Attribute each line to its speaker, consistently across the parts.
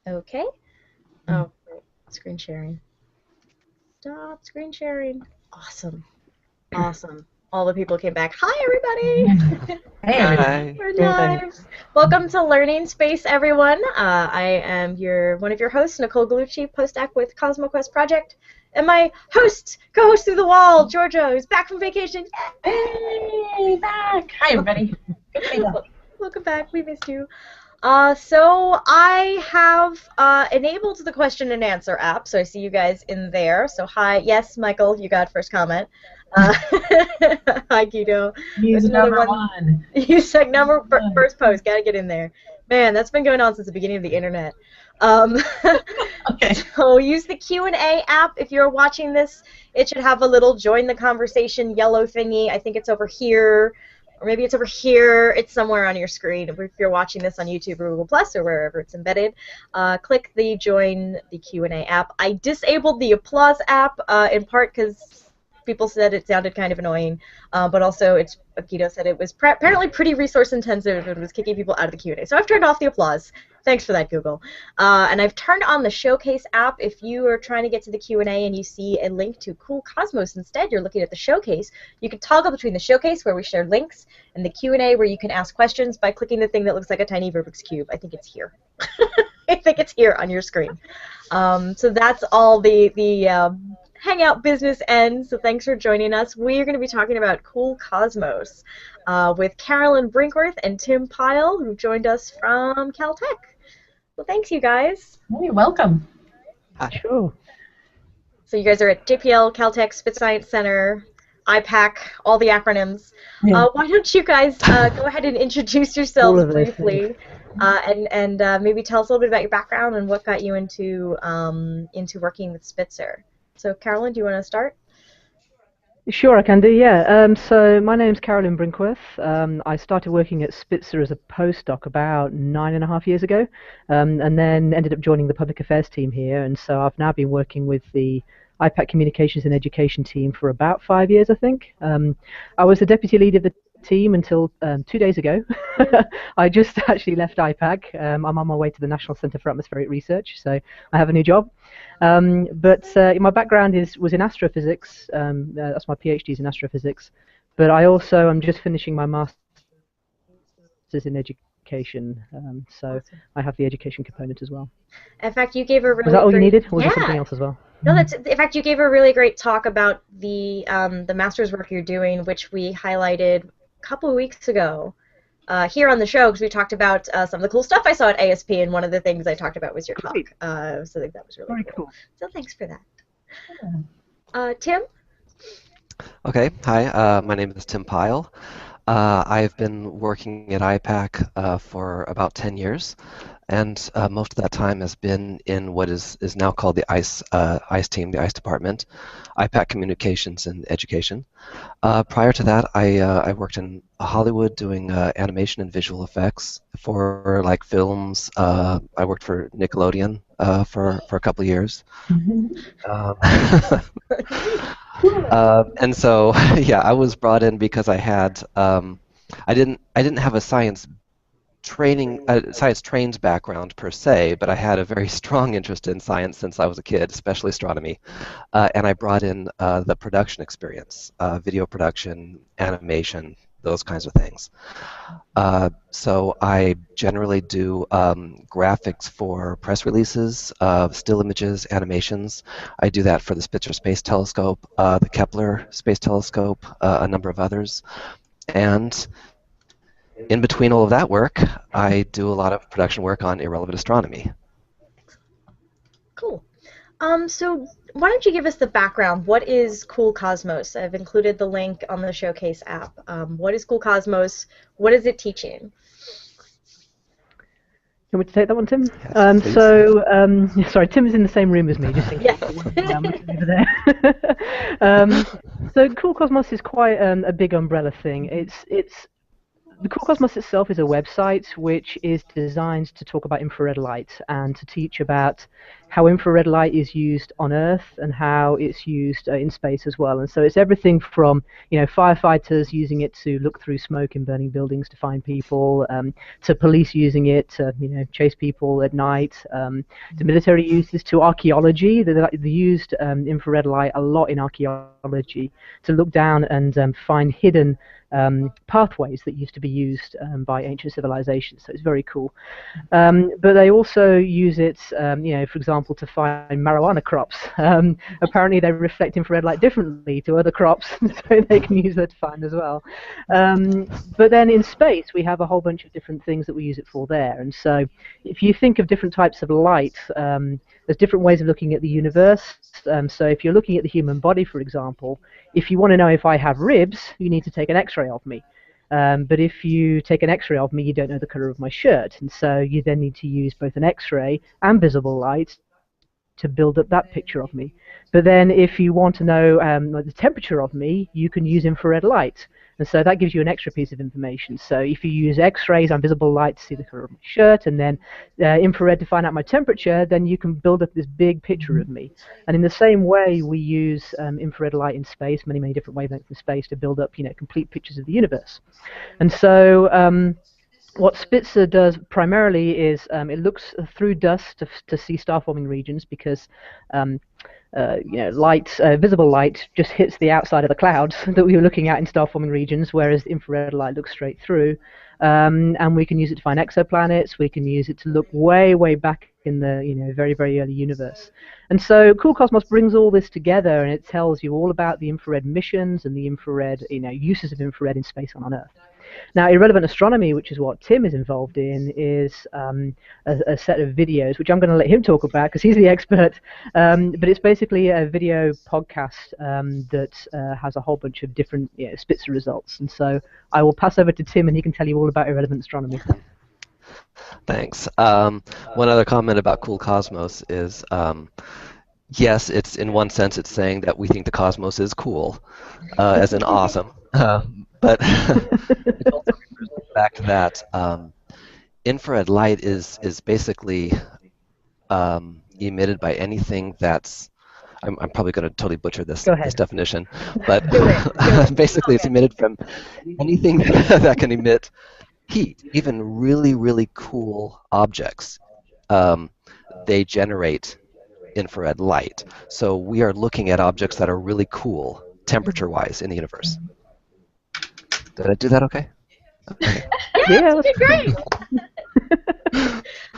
Speaker 1: Okay. Oh, wait. Screen sharing. Stop screen sharing. Awesome. Awesome. All the people came back. Hi, everybody.
Speaker 2: Hey, everybody.
Speaker 3: Hi.
Speaker 1: We're
Speaker 2: Hey.
Speaker 1: live. Welcome to Learning Space, everyone. I am one of your hosts, Nicole Gugliucci, postdoc with CosmoQuest Project, and my host, co-host through the wall, Georgia, who's back from vacation.
Speaker 2: Hey, back. Hi, everybody. Good to be back.
Speaker 1: Welcome back. We missed you. So I have enabled the question and answer app, so I see you guys in there. So hi, yes, Michael, you got first comment. Uh, Hi, Guido. There's
Speaker 2: Music
Speaker 1: another
Speaker 2: number
Speaker 1: one.
Speaker 2: one.
Speaker 1: You said first post. Gotta get in there. Man, that's been going on since the beginning of the internet. Um,
Speaker 2: Okay.
Speaker 1: so use the Q&A app if you're watching this. It should have a little join the conversation yellow thingy. I think it's over here. Or maybe it's over here. It's somewhere on your screen. If you're watching this on YouTube or Google Plus or wherever it's embedded, click the Join the Q&A app. I disabled the Applause app in part because people said it sounded kind of annoying, but also Guido said it was apparently pretty resource intensive and was kicking people out of the Q&A. So I've turned off the applause. Thanks for that, Google. And I've turned on the Showcase app. If you are trying to get to the Q&A and you see a link to Cool Cosmos instead, you're looking at the Showcase. You can toggle between the Showcase, where we share links, and the Q&A, where you can ask questions by clicking the thing that looks like a tiny Rubik's Cube. I think it's here. I think it's here on your screen. So that's all the Hangout business ends. So thanks for joining us. We are going to be talking about Cool Cosmos with Carolyn Brinkworth and Tim Pyle, who joined us from Caltech. Well, thanks, you guys.
Speaker 2: Hey, welcome.
Speaker 3: Sure.
Speaker 1: So you guys are at JPL, Caltech, Spitz Science Center, IPAC, all the acronyms.
Speaker 2: Yeah.
Speaker 1: Why don't you guys go ahead and introduce
Speaker 3: All
Speaker 1: yourselves
Speaker 3: of those
Speaker 1: briefly, and maybe tell us a little bit about your background and what got you into working with Spitzer. So Carolyn, do you want to start?
Speaker 3: Sure, I can do, yeah. So my name's Carolyn Brinkworth. I started working at Spitzer as a postdoc about 9.5 years ago, and then ended up joining the public affairs team here. And so I've now been working with the IPAC Communications and Education team for about 5 years, I think. I was the deputy lead of the team until 2 days ago. I just actually left IPAC. I'm on my way to the National Centre for Atmospheric Research, so I have a new job. But my background was in astrophysics. That's my PhD is in astrophysics. But I also am just finishing my master's in education. So
Speaker 1: Awesome.
Speaker 3: I have the education component as well.
Speaker 1: In fact, you gave a
Speaker 3: Was
Speaker 1: really
Speaker 3: that all you
Speaker 1: great,
Speaker 3: needed, or was there something
Speaker 1: yeah.
Speaker 3: else as well?
Speaker 1: No, in fact, you gave a really great talk about the master's work you're doing, which we highlighted a couple of weeks ago here on the show, because we talked about some of the cool stuff I saw at ASP, and one of the things I talked about was your talk.
Speaker 3: Great.
Speaker 1: So I think that was really
Speaker 3: Very
Speaker 1: cool.
Speaker 3: cool.
Speaker 1: So thanks for that. Tim?
Speaker 4: Okay, hi, my name is Tim Pyle. I've been working at IPAC for about 10 years, and most of that time has been in what is now called the ICE team, the ICE department, IPAC Communications and Education. Prior to that, I worked in Hollywood doing animation and visual effects for like films. I worked for Nickelodeon for a couple of years. Um, and so, yeah, I was brought in because I didn't have a science trained background per se, but I had a very strong interest in science since I was a kid, especially astronomy. And I brought in the production experience, video production, animation, those kinds of things. So I generally do graphics for press releases, still images, animations. I do that for the Spitzer Space Telescope, the Kepler Space Telescope, a number of others. And in between all of that work, I do a lot of production work on irrelevant astronomy.
Speaker 1: Cool. So why don't you give us the background? What is Cool Cosmos? I've included the link on the Showcase app. What is Cool Cosmos? What is it teaching?
Speaker 3: You want me to take that one, Tim?
Speaker 4: Yes, please.
Speaker 3: Sorry, Tim is in the same room as me, just in case.
Speaker 1: Yes.
Speaker 3: I'm looking over there. So Cool Cosmos is quite a big umbrella thing. The Cool Cosmos itself is a website which is designed to talk about infrared light and to teach about how infrared light is used on Earth and how it's used in space as well. And so it's everything from, firefighters using it to look through smoke in burning buildings to find people, to police using it to, chase people at night, to military uses, to archaeology. They used infrared light a lot in archaeology to look down and find hidden pathways that used to be used by ancient civilizations. So it's very cool. But they also use it, for example, to find marijuana crops. Apparently they reflect infrared light differently to other crops, so they can use that to find as well. But then in space, we have a whole bunch of different things that we use it for there. And so if you think of different types of light, there's different ways of looking at the universe. So if you're looking at the human body, for example, if you want to know if I have ribs, you need to take an X-ray of me. But if you take an X-ray of me, you don't know the color of my shirt. And so you then need to use both an X-ray and visible light to build up that picture of me. But then if you want to know the temperature of me, you can use infrared light. And so that gives you an extra piece of information. So if you use X-rays and visible light to see the color of my shirt, and then infrared to find out my temperature, then you can build up this big picture of me. And in the same way, we use infrared light in space, many, many different wavelengths in space, to build up, complete pictures of the universe. And so what Spitzer does primarily is it looks through dust to see star-forming regions, because visible light just hits the outside of the clouds that we were looking at in star-forming regions, whereas infrared light looks straight through. And we can use it to find exoplanets. We can use it to look way, way back in the very, very early universe. And so Cool Cosmos brings all this together, and it tells you all about the infrared missions and the infrared, uses of infrared in space and on Earth. Now, Irrelevant Astronomy, which is what Tim is involved in, is a set of videos, which I'm going to let him talk about because he's the expert. But it's basically a video podcast that has a whole bunch of different Spitzer results. And so I will pass over to Tim, and he can tell you all about Irrelevant Astronomy.
Speaker 4: Thanks. One other comment about Cool Cosmos is, yes, it's in one sense it's saying that we think the cosmos is cool, as in awesome. But it also refers back to that infrared light is basically emitted by anything that's, I'm probably going to totally butcher this definition, but basically it's emitted from anything that can emit heat, even really, really cool objects. They generate infrared light. So we are looking at objects that are really cool, temperature-wise, in the universe. Did I do that okay? Okay.
Speaker 1: Yeah, that's great.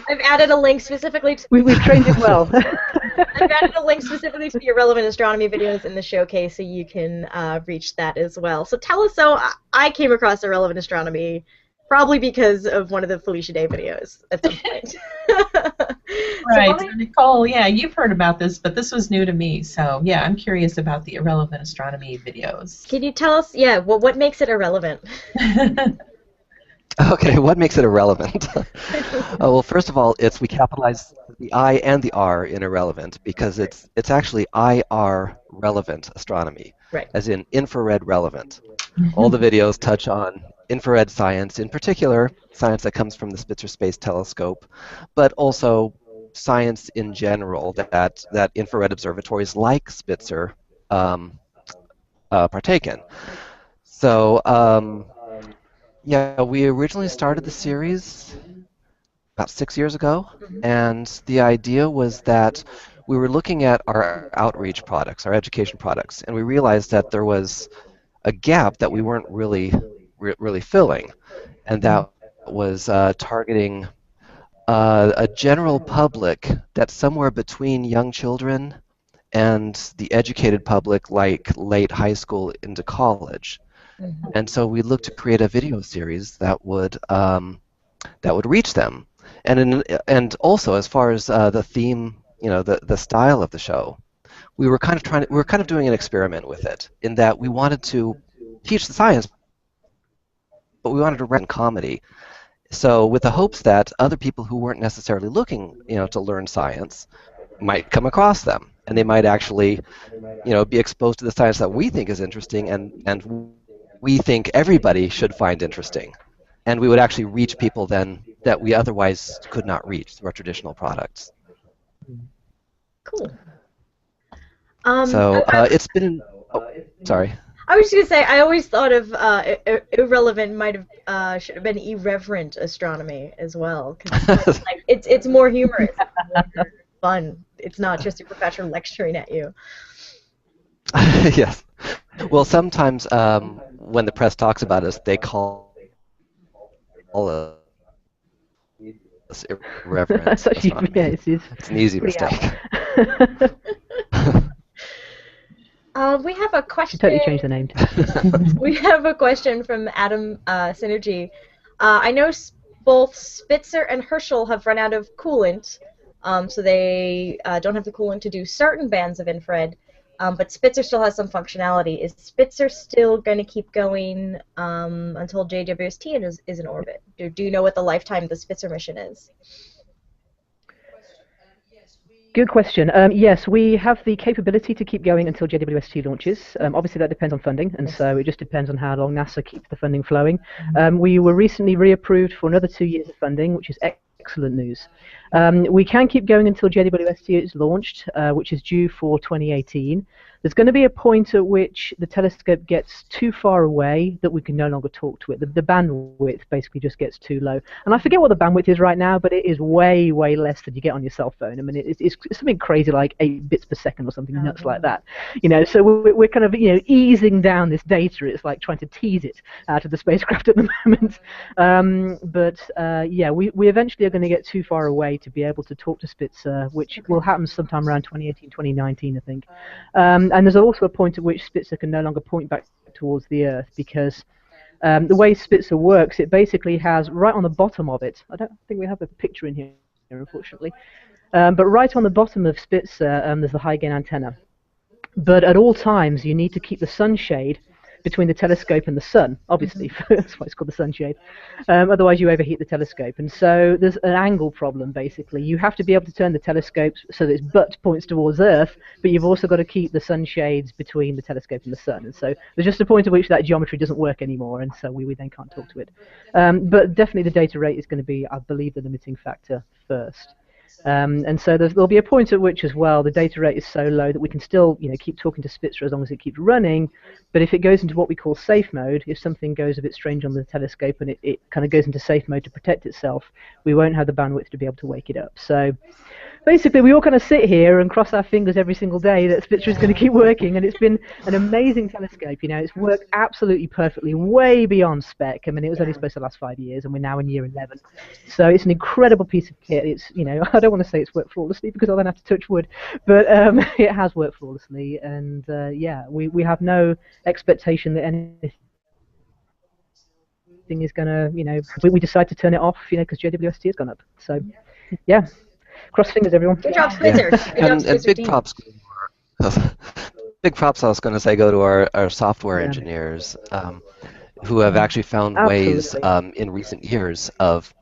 Speaker 1: I've added a link specifically to...
Speaker 3: We've trained it well.
Speaker 1: I've added a link specifically to the Irrelevant Astronomy videos in the showcase, so you can reach that as well. So tell us, I came across Irrelevant Astronomy probably because of one of the Felicia Day videos at some point.
Speaker 2: Right, so Nicole, yeah, you've heard about this, but this was new to me, so yeah, I'm curious about the Irrelevant Astronomy videos.
Speaker 1: Can you tell us, what makes it irrelevant?
Speaker 4: Okay, what makes it irrelevant? Well, first of all, we capitalize the I and the R in irrelevant because it's actually IR relevant astronomy,
Speaker 1: right,
Speaker 4: as in infrared relevant. All the videos touch on infrared science, in particular science that comes from the Spitzer Space Telescope, but also science in general that infrared observatories like Spitzer partake in. So yeah, we originally started the series about 6 years ago, and the idea was that we were looking at our outreach products, our education products, and we realized that there was a gap that we weren't really filling, and that was targeting a general public that's somewhere between young children and the educated public, like late high school into college. And so we looked to create a video series that would reach them, and also as far as the theme, the style of the show, we were kind of doing an experiment with it, in that we wanted to teach the science, but we wanted to write in comedy. So with the hopes that other people who weren't necessarily looking, to learn science might come across them, and they might actually, be exposed to the science that we think is interesting and we think everybody should find interesting. And we would actually reach people then that we otherwise could not reach through our traditional products.
Speaker 1: Cool.
Speaker 4: So it's been. Oh, sorry.
Speaker 1: I was just gonna say I always thought of irrelevant might have should have been irreverent astronomy as well, because like, it's more humorous, it's more fun. It's not just a professor lecturing at you.
Speaker 4: Yes. Well, sometimes when the press talks about us, they call us irreverent astronomy.
Speaker 3: Yeah,
Speaker 4: it's an easy mistake.
Speaker 1: We have a question.
Speaker 3: Totally changed the name.
Speaker 1: We have a question from Adam Synergy. I know both Spitzer and Herschel have run out of coolant, so they don't have the coolant to do certain bands of infrared. But Spitzer still has some functionality. Is Spitzer still going to keep going until JWST is in orbit? Do you know what the lifetime of the Spitzer mission is?
Speaker 3: Good question. Yes, we have the capability to keep going until JWST launches. Obviously, that depends on funding, and so it just depends on how long NASA keeps the funding flowing. We were recently reapproved for another 2 years of funding, which is excellent news. We can keep going until JWST is launched, which is due for 2018. There's going to be a point at which the telescope gets too far away that we can no longer talk to it. The bandwidth basically just gets too low. And I forget what the bandwidth is right now, but it is way, way less than you get on your cell phone. I mean, it's something crazy like 8 bits per second or something nuts like that. You know, so we're kind of, you know, easing down this data. It's like trying to tease it out of the spacecraft at the moment. Yeah, we eventually are going to get too far away to be able to talk to Spitzer, which will happen sometime around 2018, 2019, I think. And there's also a point at which Spitzer can no longer point back towards the Earth, because the way Spitzer works, it basically has right on the bottom of it, I don't think we have a picture in here, unfortunately, but right on the bottom of Spitzer there's the high gain antenna. But at all times you need to keep the sunshade between the telescope and the sun, obviously. That's why it's called the sunshade. Otherwise you overheat the telescope. And so there's an angle problem, basically. You have to be able to turn the telescope so that its butt points towards Earth, but you've also got to keep the sunshades between the telescope and the sun. And so there's just a point at which that geometry doesn't work anymore, and so we then can't talk to it. But definitely the data rate is going to be, I believe, the limiting factor first. And so there'll be a point at which, as well, the data rate is so low that we can still, you know, keep talking to Spitzer as long as it keeps running. But if it goes into what we call safe mode, if something goes a bit strange on the telescope and it kind of goes into safe mode to protect itself, we won't have the bandwidth to be able to wake it up. So basically, we all kind of sit here and cross our fingers every single day that Spitzer is going to keep working, and it's been an amazing telescope. You know, it's worked absolutely perfectly, way beyond spec. I mean, it was only supposed to last 5 years, and we're now in year 11. So it's an incredible piece of kit. It's, you know, I don't want to say it's worked flawlessly because I'll then have to touch wood, but it has worked flawlessly, and yeah, we have no expectation that anything is going to, you know, we decide to turn it off, you know, because JWST has gone up. So yeah. Cross fingers, everyone.
Speaker 1: Good job, Spitzer.
Speaker 4: Yeah. And big props. Big props, I was going to say, go to our software engineers who have actually found ways in recent years of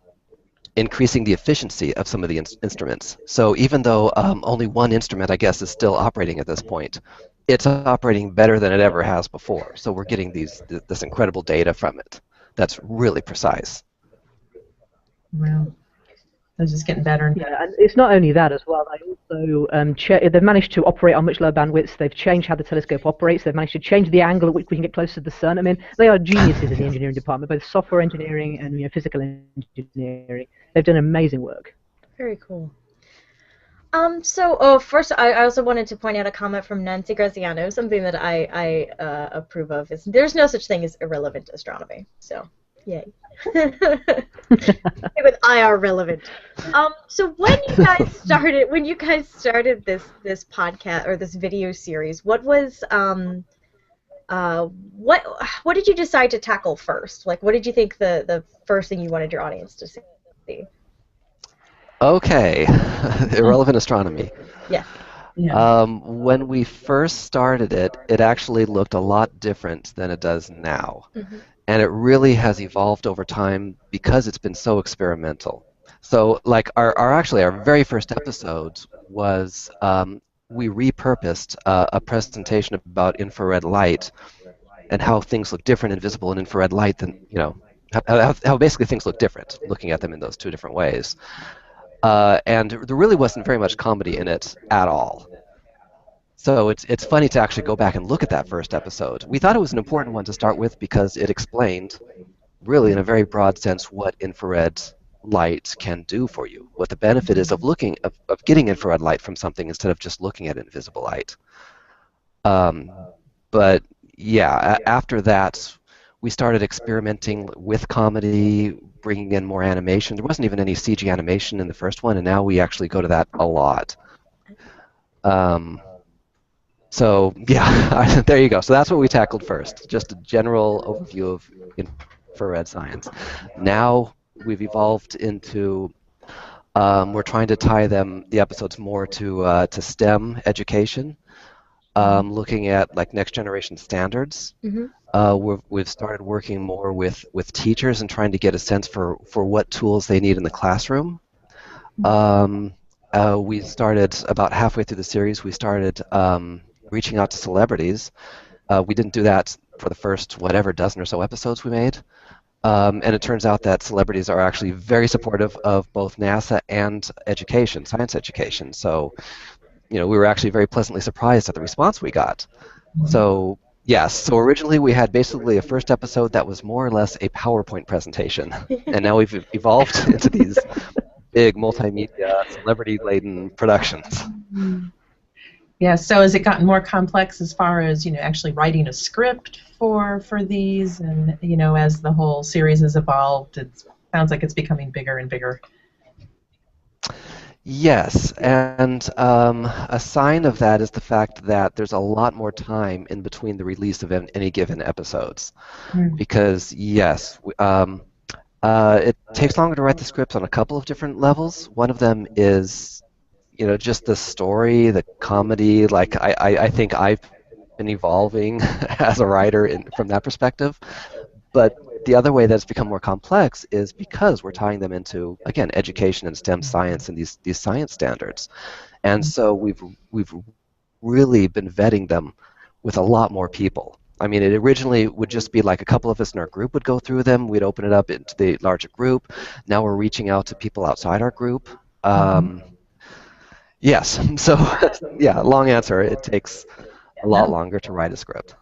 Speaker 4: increasing the efficiency of some of the instruments. So even though only one instrument, I guess, is still operating at this point, it's operating better than it ever has before. So we're getting this incredible data from it that's really precise.
Speaker 2: Wow. It's just getting better and better.
Speaker 3: Yeah, and it's not only that as well. They also they've managed to operate on much lower bandwidths. They've changed how the telescope operates. They've managed to change the angle at which we can get closer to the sun. I mean, they are geniuses in the engineering department, both software engineering and, you know, physical engineering. They've done amazing work.
Speaker 1: Very cool. First, I also wanted to point out a comment from Nancy Graziano. Something that I approve of is there's no such thing as irrelevant astronomy. So, yay. With IR relevant. So when you guys started this podcast or this video series, what was what did you decide to tackle first? Like, what did you think the first thing you wanted your audience to see?
Speaker 4: Okay, irrelevant astronomy.
Speaker 1: Yeah.
Speaker 2: Yeah.
Speaker 4: When we first started it, it actually looked a lot different than it does now. Mm-hmm. And it really has evolved over time because it's been so experimental. So, like, our very first episode was we repurposed a presentation about infrared light and how things look different in visible and infrared light than, you know, how basically things look different, looking at them in those two different ways. and there really wasn't very much comedy in it at all. So it's funny to actually go back and look at that first episode. We thought it was an important one to start with because it explained, really in a very broad sense, what infrared light can do for you, what the benefit is of getting infrared light from something instead of just looking at invisible light. But yeah, after that, we started experimenting with comedy, bringing in more animation. There wasn't even any CG animation in the first one, and now we actually go to that a lot. So yeah, there you go. So that's what we tackled first, just a general overview of infrared science. Now we've evolved into we're trying to tie the episodes more to STEM education, looking at like next generation standards. We've started working more with teachers and trying to get a sense for what tools they need in the classroom. We started about halfway through the series. We started reaching out to celebrities. We didn't do that for the first whatever dozen or so episodes we made. And it turns out that celebrities are actually very supportive of both NASA and education, science education. So, we were actually very pleasantly surprised at the response we got. So, yes, so originally we had basically a first episode that was more or less a PowerPoint presentation. And now we've evolved into these big multimedia, celebrity-laden productions.
Speaker 2: Yeah, so has it gotten more complex as far as, actually writing a script for these, and, as the whole series has evolved, it sounds like it's becoming bigger and bigger.
Speaker 4: Yes, and a sign of that is the fact that there's a lot more time in between the release of any given episodes. Because, yes, it takes longer to write the scripts on a couple of different levels. One of them is just the story, the comedy. Like I think I've been evolving as a writer from that perspective. But the other way that's become more complex is because we're tying them into, again, education and STEM science and these science standards. And so we've really been vetting them with a lot more people. I mean, it originally would just be like a couple of us in our group would go through them. We'd open it up into the larger group. Now we're reaching out to people outside our group. Yes, so yeah, long answer. It takes a lot longer to write a script.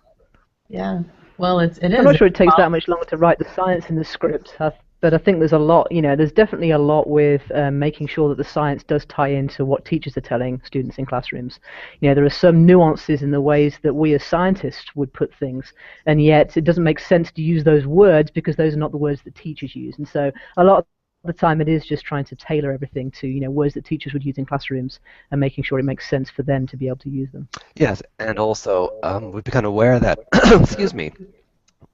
Speaker 2: Yeah, well, it is.
Speaker 3: I'm not sure it takes that much longer to write the science in the script, but I think there's a lot, there's definitely a lot with making sure that the science does tie into what teachers are telling students in classrooms. There are some nuances in the ways that we as scientists would put things, and yet it doesn't make sense to use those words because those are not the words that teachers use. And so a lot of the time it is just trying to tailor everything to words that teachers would use in classrooms and making sure it makes sense for them to be able to use them.
Speaker 4: Yes, and also we've become aware that excuse me,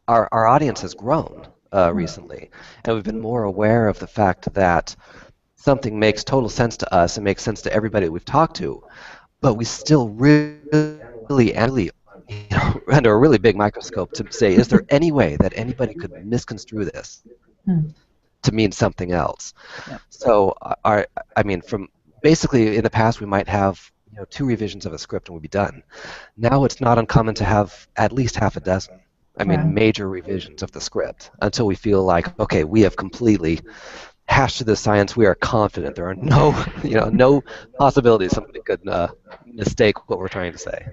Speaker 4: our audience has grown recently, and we've been more aware of the fact that something makes total sense to us and makes sense to everybody we've talked to, but we still really under a really big microscope to say, is there any way that anybody could misconstrue this to mean something else?
Speaker 3: Yeah.
Speaker 4: So I mean, from basically in the past we might have 2 revisions of a script and we'd be done. Now it's not uncommon to have at least half a dozen. I mean, major revisions of the script until we feel like, okay, we have completely hashed through the science. We are confident there are no possibilities somebody could mistake what we're trying to say.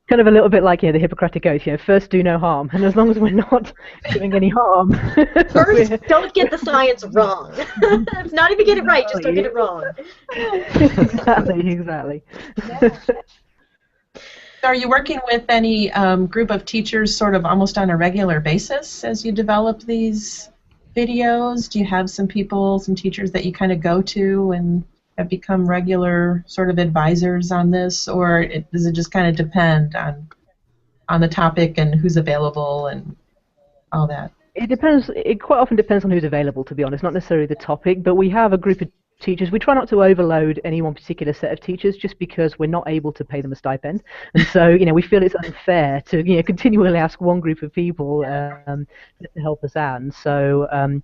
Speaker 3: Kind of a little bit like the Hippocratic Oath, first do no harm, and as long as we're not doing any harm.
Speaker 1: First, don't get the science wrong. Not even get it right, just don't get it wrong.
Speaker 3: Exactly.
Speaker 2: Are you working with any group of teachers sort of almost on a regular basis as you develop these videos? Do you have some teachers that you kind of go to and have become regular sort of advisors on this, or does it just kind of depend on the topic and who's available and all that?
Speaker 3: It depends. It quite often depends on who's available, to be honest, not necessarily the topic, but we have a group of teachers. We try not to overload any one particular set of teachers just because we're not able to pay them a stipend, and so we feel it's unfair to continually ask one group of people to help us out. And so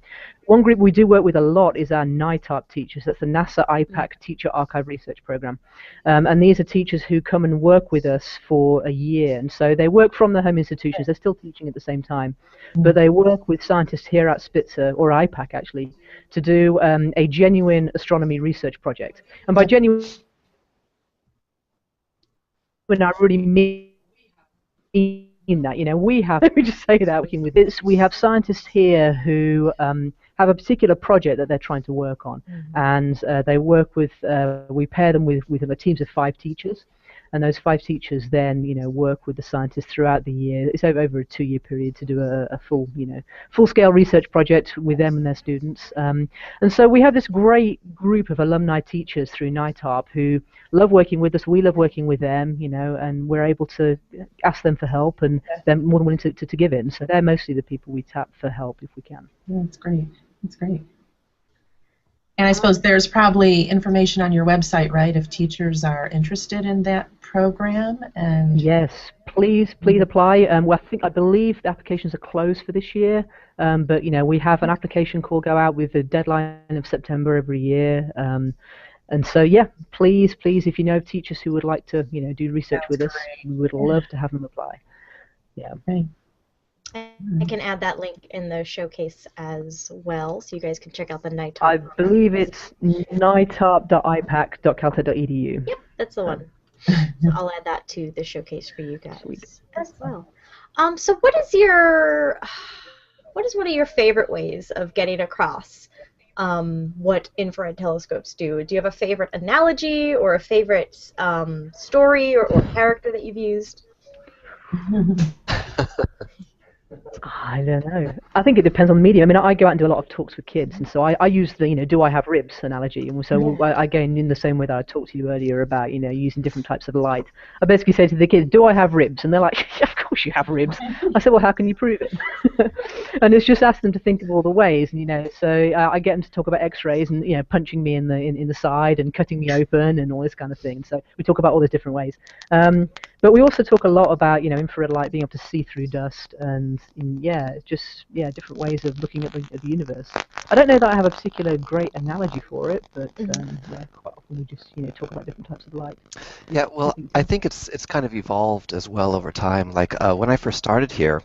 Speaker 3: one group we do work with a lot is our NITARP teachers. That's the NASA IPAC Teacher Archive Research Program, and these are teachers who come and work with us for a year, and so they work from their home institutions. They're still teaching at the same time, but they work with scientists here at Spitzer, or IPAC actually, to do a genuine astronomy research project. And by genuine, I really mean that, we have, let me just say that, working with this, we have scientists here who have a particular project that they're trying to work on, and they work with, we pair them with teams of 5 teachers, and those 5 teachers then, work with the scientists throughout the year. It's over a 2-year period to do a full, full-scale research project with them and their students. And so we have this great group of alumni teachers through NITARP who love working with us. We love working with them, and we're able to ask them for help, and they're more than willing to give in. So they're mostly the people we tap for help if we can.
Speaker 2: That's great. That's great. And I suppose there's probably information on your website, right, if teachers are interested in that program? And
Speaker 3: yes, please apply. Well, I believe the applications are closed for this year, but we have an application call go out with a deadline of September every year. And so, yeah, please, if you know teachers who would like to, do research with us, we would love to have them apply. Yeah.
Speaker 2: Okay.
Speaker 1: I can add that link in the showcase as well, so you guys can check out the NITARP.
Speaker 3: I believe it's nitarp.ipac.caltech.edu.
Speaker 1: Yep, that's the one. So I'll add that to the showcase for you guys as well. So what is one of your favorite ways of getting across what infrared telescopes do? Do you have a favorite analogy or a favorite story or character that you've used?
Speaker 3: I don't know. I think it depends on the medium. I mean, I go out and do a lot of talks with kids, and so I use the, do I have ribs analogy. And so again, in the same way that I talked to you earlier about, using different types of light, I basically say to the kids, do I have ribs? And they're like, yeah, of course you have ribs. I said, well, how can you prove it? And it's just ask them to think of all the ways, so I get them to talk about X-rays and, punching me in the side and cutting me open and all this kind of thing. So we talk about all those different ways. But we also talk a lot about, infrared light being able to see through dust and, different ways of looking at the universe. I don't know that I have a particular great analogy for it, but quite often we just, talk about different types of light.
Speaker 4: Yeah, well, I think it's kind of evolved as well over time. Like when I first started here,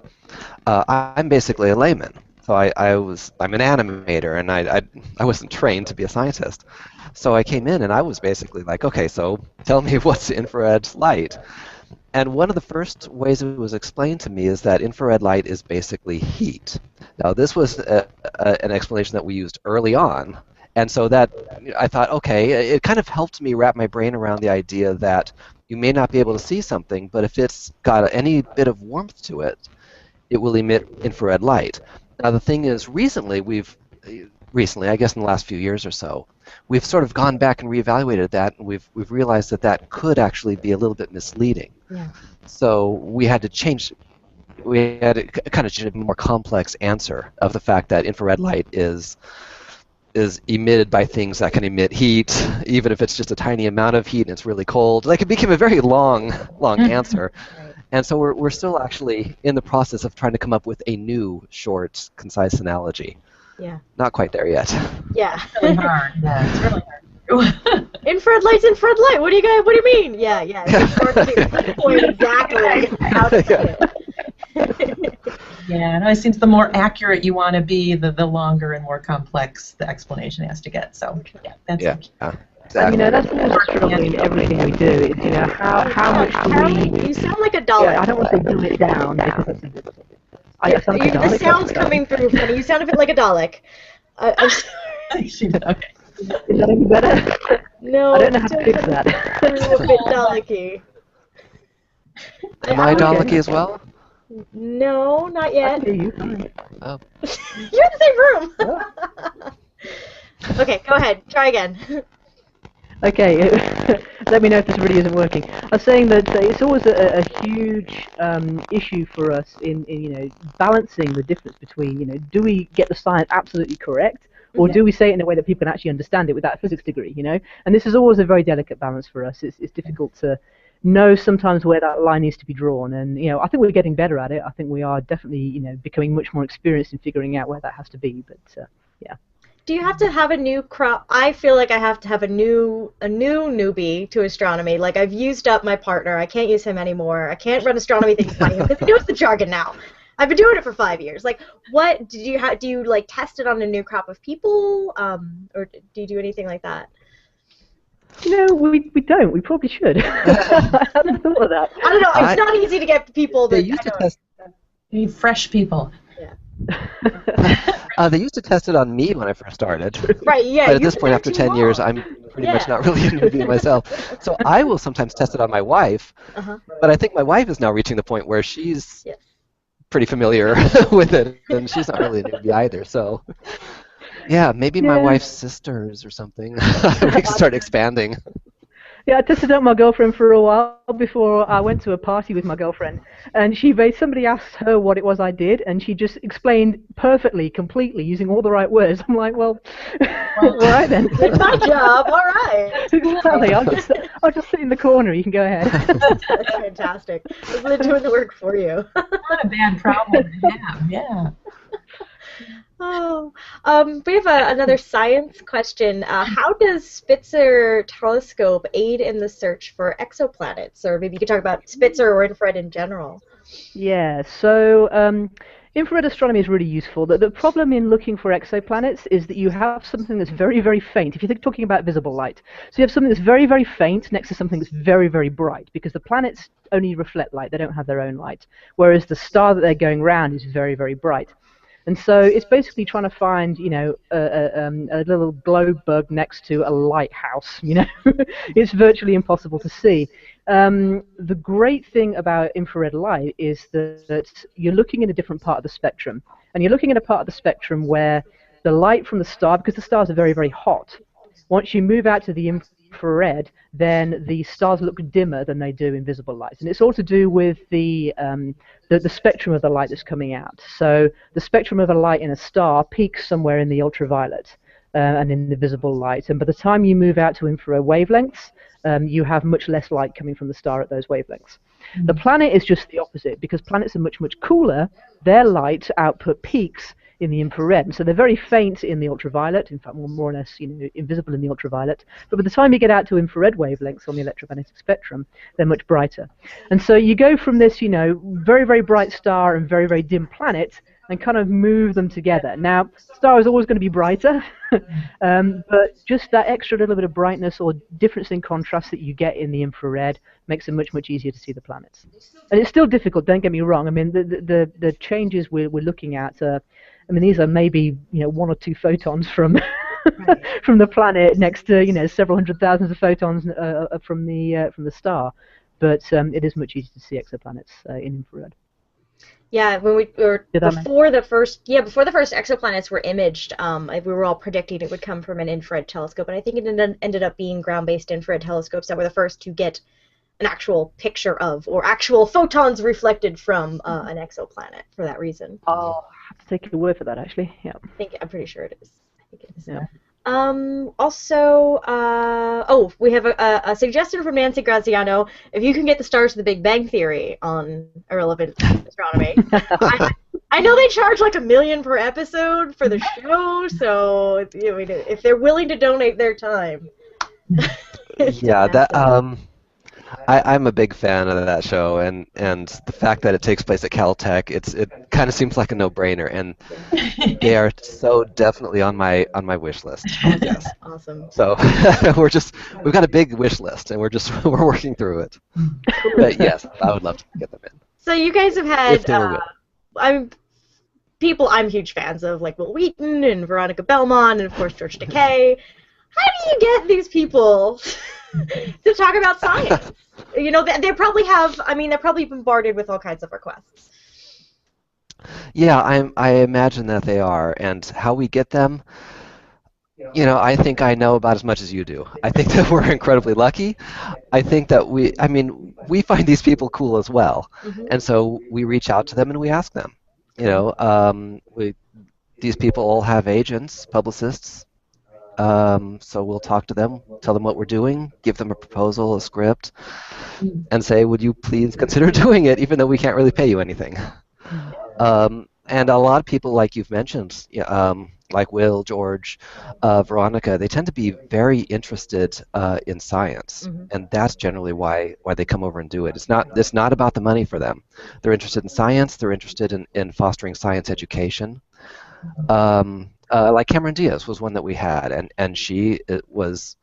Speaker 4: I'm basically a layman. So I'm an animator, and I wasn't trained to be a scientist. So I came in and I was basically like, okay, so tell me what's infrared light. And one of the first ways it was explained to me is that infrared light is basically heat. Now this was an explanation that we used early on, and so that I thought, okay, it kind of helped me wrap my brain around the idea that you may not be able to see something, but if it's got any bit of warmth to it, it will emit infrared light. Now the thing is, recently, I guess in the last few years or so, we've sort of gone back and reevaluated that, and we've realized that could actually be a little bit misleading.
Speaker 1: Yeah.
Speaker 4: So we had to change. We had to kind of change a more complex answer of the fact that infrared light is emitted by things that can emit heat, even if it's just a tiny amount of heat and it's really cold. Like, it became a very long answer.
Speaker 1: Right.
Speaker 4: And so we're still actually in the process of trying to come up with a new, short, concise analogy.
Speaker 1: Yeah.
Speaker 4: Not quite there yet.
Speaker 1: Yeah.
Speaker 2: It's really hard. Yeah, it's really hard.
Speaker 1: Infrared light's infrared light. What do you mean? Yeah. It's short to point exactly how to say it.
Speaker 2: Yeah, no, it seems the more accurate you want to be, the longer and more complex the explanation has to get. So yeah, that's
Speaker 4: Exactly.
Speaker 3: And, that's almost struggling in everything we do. It's, how much do we...
Speaker 1: You sound like a dollar.
Speaker 3: Yeah, I don't want to say dumb it down.
Speaker 1: The sound's coming through funny. You sound a bit like a Dalek. I'm
Speaker 2: She did, okay.
Speaker 3: Is that any better?
Speaker 1: No,
Speaker 3: I don't know how to fix that.
Speaker 1: It's a bit Dalek-y.
Speaker 4: Am I Dalek as well?
Speaker 1: No, not yet.
Speaker 3: I hear you fine.
Speaker 4: Oh.
Speaker 1: You're in the same room. Okay, go ahead. Try again.
Speaker 3: Okay, let me know if this really isn't working. I was saying that it's always a huge issue for us in balancing the difference between do we get the science absolutely correct, or do we say it in a way that people can actually understand it with that physics degree, And this is always a very delicate balance for us. It's difficult to know sometimes where that line needs to be drawn, and I think we're getting better at it. I think we are definitely becoming much more experienced in figuring out where that has to be. But yeah.
Speaker 1: Do you have to have a new crop? I feel like I have to have a new newbie to astronomy. Like, I've used up my partner. I can't use him anymore. I can't run astronomy things by him because he knows the jargon now. I've been doing it for 5 years. Like, what do you like test it on a new crop of people, or do you do anything like that?
Speaker 3: We don't. We probably should. I hadn't thought of that.
Speaker 1: I don't know. It's not easy to get people that
Speaker 4: They used to test.
Speaker 2: You need fresh people.
Speaker 1: Yeah.
Speaker 4: They used to test it on me when I first started.
Speaker 1: Right. Yeah.
Speaker 4: But at this point, after 10 years, I'm pretty much not really a newbie myself. So I will sometimes test it on my wife. But I think my wife is now reaching the point where she's pretty familiar with it, and she's not really a newbie either. So. Yeah, maybe my wife's sisters or something. We can start expanding.
Speaker 3: Yeah, I tested out my girlfriend for a while before I went to a party with my girlfriend, and somebody asked her what it was I did, and she just explained perfectly, completely, using all the right words. I'm like, well, all right then.
Speaker 1: It's my job. All right.
Speaker 3: Exactly. I'll just sit in the corner. You can go ahead.
Speaker 1: That's fantastic. They're doing the work for you.
Speaker 2: Not a bad problem to have. Yeah.
Speaker 1: Oh, we have another science question. How does Spitzer telescope aid in the search for exoplanets? Or maybe you could talk about Spitzer or infrared in general.
Speaker 3: Yeah, so infrared astronomy is really useful. The problem in looking for exoplanets is that you have something that's very, very faint. If you're talking about visible light, so you have something that's very, very faint next to something that's very, very bright, because the planets only reflect light. They don't have their own light, whereas the star that they're going around is very, very bright. And so it's basically trying to find, a little glow bug next to a lighthouse. It's virtually impossible to see. The great thing about infrared light is that you're looking in a different part of the spectrum, and you're looking at a part of the spectrum where the light from the star, because the stars are very, very hot, once you move out to the infrared, then the stars look dimmer than they do in visible light. And it's all to do with the spectrum of the light that's coming out. So the spectrum of the light in a star peaks somewhere in the ultraviolet and in the visible light. And by the time you move out to infrared wavelengths, you have much less light coming from the star at those wavelengths. The planet is just the opposite, because planets are much, much cooler. Their light output peaks in the infrared, so they're very faint in the ultraviolet, in fact more or less invisible in the ultraviolet, but by the time you get out to infrared wavelengths on the electromagnetic spectrum, they're much brighter. And so you go from this very, very bright star and very, very dim planet and kind of move them together. Now, the star is always going to be brighter, but just that extra little bit of brightness or difference in contrast that you get in the infrared makes it much, much easier to see the planets. And it's still difficult, don't get me wrong. I mean, the changes we're looking at, these are maybe 1 or 2 photons from from the planet next to several hundred thousands of photons from the star, but it is much easier to see exoplanets in infrared.
Speaker 1: Yeah, when we were before the first exoplanets were imaged, we were all predicting it would come from an infrared telescope, and I think it ended up being ground-based infrared telescopes that were the first to get an actual picture of, or actual photons reflected from an exoplanet for that reason.
Speaker 3: I'll have to take your word for that, actually. Yeah.
Speaker 1: I'm pretty sure it is. I think it is.
Speaker 3: Yeah.
Speaker 1: Also, we have a suggestion from Nancy Graziano. If you can get the stars of the Big Bang Theory on Irrelevant Astronomy. I know they charge like $1 million per episode for the show, so if they're willing to donate their time.
Speaker 4: Yeah, that I'm a big fan of that show, and the fact that it takes place at Caltech, it kind of seems like a no-brainer, and they are so definitely on my wish list. Yes.
Speaker 1: Awesome.
Speaker 4: So we've got a big wish list, and we're working through it. But yes, I would love to get them in.
Speaker 1: So you guys have had
Speaker 4: If they were
Speaker 1: I'm huge fans of, like, Will Wheaton and Veronica Belmont and of course George Takei. How do you get these people to talk about science? They probably have. They're probably bombarded with all kinds of requests.
Speaker 4: Yeah, I imagine that they are, and how we get them. I think I know about as much as you do. I think that we're incredibly lucky. I think that we find these people cool as well, and so we reach out to them and we ask them. These people all have agents, publicists. So we'll talk to them, tell them what we're doing, give them a proposal, a script, and say, would you please consider doing it, even though we can't really pay you anything. And a lot of people, like you've mentioned, like Will, George, Veronica, they tend to be very interested in science, and that's generally why they come over and do it. It's not about the money for them. They're interested in science. They're interested in fostering science education. Like Cameron Diaz was one that we had, and she was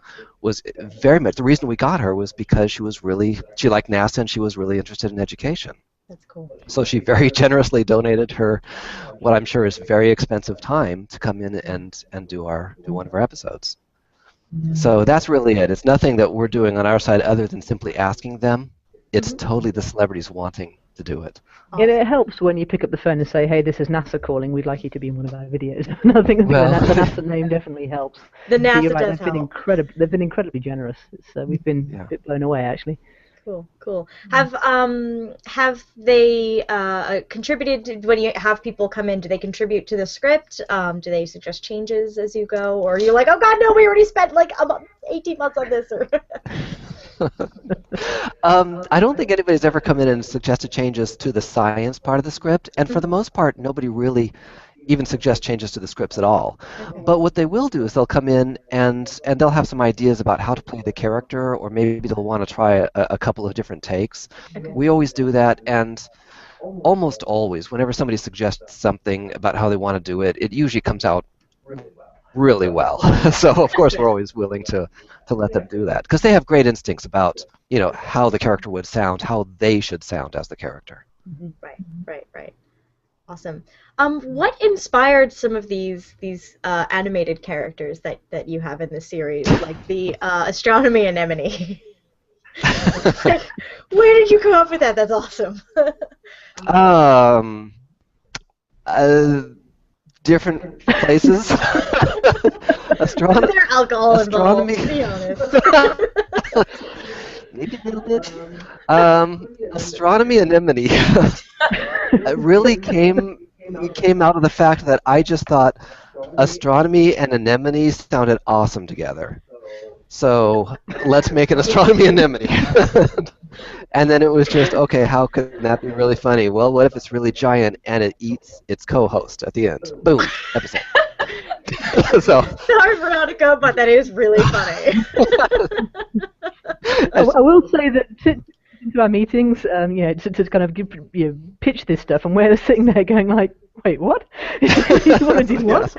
Speaker 4: very much, the reason we got her was because she liked NASA and she was really interested in education.
Speaker 1: That's cool.
Speaker 4: So she very generously donated her, what I'm sure is very expensive time, to come in and do one of our episodes. So that's really it. It's nothing that we're doing on our side other than simply asking them. It's totally the celebrities wanting to do it.
Speaker 3: Awesome. It helps when you pick up the phone and say, "Hey, this is NASA calling. We'd like you to be in one of our videos." I think the NASA name definitely helps.
Speaker 1: The NASA does help.
Speaker 3: They've been incredibly generous. We've been a bit blown away, actually.
Speaker 1: Cool. Have they contributed when you have people come in? Do they contribute to the script? Do they suggest changes as you go, or are you like, oh God, no, we already spent like 18 months on this? Or
Speaker 4: I don't think anybody's ever come in and suggested changes to the science part of the script, and for the most part, nobody really even suggest changes to the scripts at all. But what they will do is they'll come in and they'll have some ideas about how to play the character, or maybe they'll want to try a couple of different takes. We always do that, and almost always, whenever somebody suggests something about how they want to do it, it usually comes out really well. So of course we're always willing to let them do that, because they have great instincts about, you know, how the character would sound, how they should sound as the character.
Speaker 1: Right. Awesome. What inspired some of these animated characters that you have in the series, like the Astronomy anemone? Where did you come up with that? That's awesome.
Speaker 4: Different places.
Speaker 1: Astronomy. Is there alcohol involved?
Speaker 4: Astronomy.
Speaker 1: To be honest.
Speaker 4: Maybe a little bit. Astronomy anemone. It really came out of the fact that I just thought astronomy and anemone sounded awesome together. So let's make an astronomy anemone. And then it was just, okay, how could that be really funny? Well, what if it's really giant and it eats its co-host at the end? Boom, episode. So.
Speaker 1: Sorry, Veronica, but that is really funny.
Speaker 3: I will say that into our meetings, to kind of pitch this stuff, and we're sitting there going like, wait, what? You want to do what?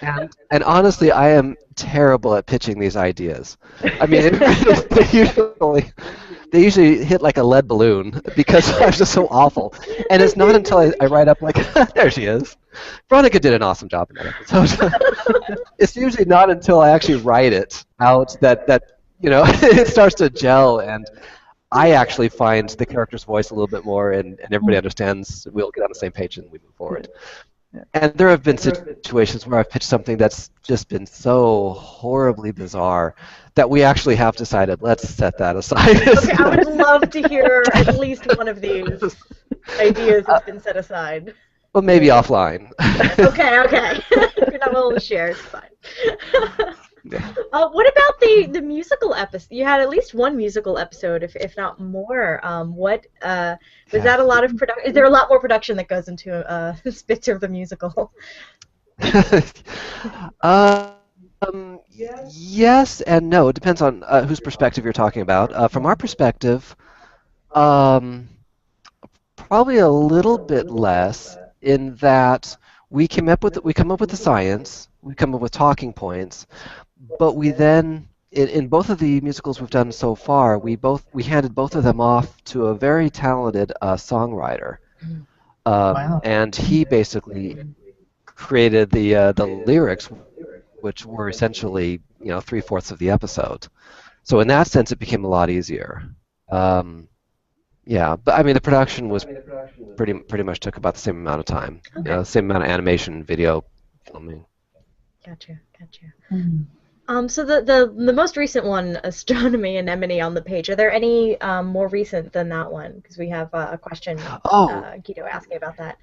Speaker 4: And honestly, I am terrible at pitching these ideas. I mean, they usually hit like a lead balloon because I'm just so awful. And it's not until I write up like, there she is. Veronica did an awesome job in that episode. It's usually not until I actually write it out that you know, it starts to gel, and I actually find the character's voice a little bit more, and everybody understands. We'll get on the same page and we move forward. And there have been situations where I've pitched something that's just been so horribly bizarre that we actually have decided, let's set that aside.
Speaker 1: Okay, I would love to hear at least one of these ideas that's been set aside.
Speaker 4: Well, maybe offline.
Speaker 1: Okay. If you're not willing to share, it's fine. Yeah. What about the musical episode? You had at least one musical episode, if not more. Was that a lot of production? Is there a lot more production that goes into Spitzer the musical?
Speaker 4: Yes and no. It depends on whose perspective you're talking about. From our perspective, probably a little bit less, in that we come up with the science, we come up with talking points. But we then, in both of the musicals we've done so far, we handed both of them off to a very talented songwriter,
Speaker 2: Wow.
Speaker 4: and he basically created the lyrics, which were essentially 3/4 of the episode. So in that sense, it became a lot easier. Yeah, but I mean the production was pretty much took about the same amount of time,
Speaker 1: Okay.
Speaker 4: Same amount of animation, video, filming.
Speaker 1: Gotcha.
Speaker 2: Mm-hmm.
Speaker 1: So the most recent one, Astronomy Anemone, on the page. Are there any more recent than that one? Because we have a question, Guido asking about that.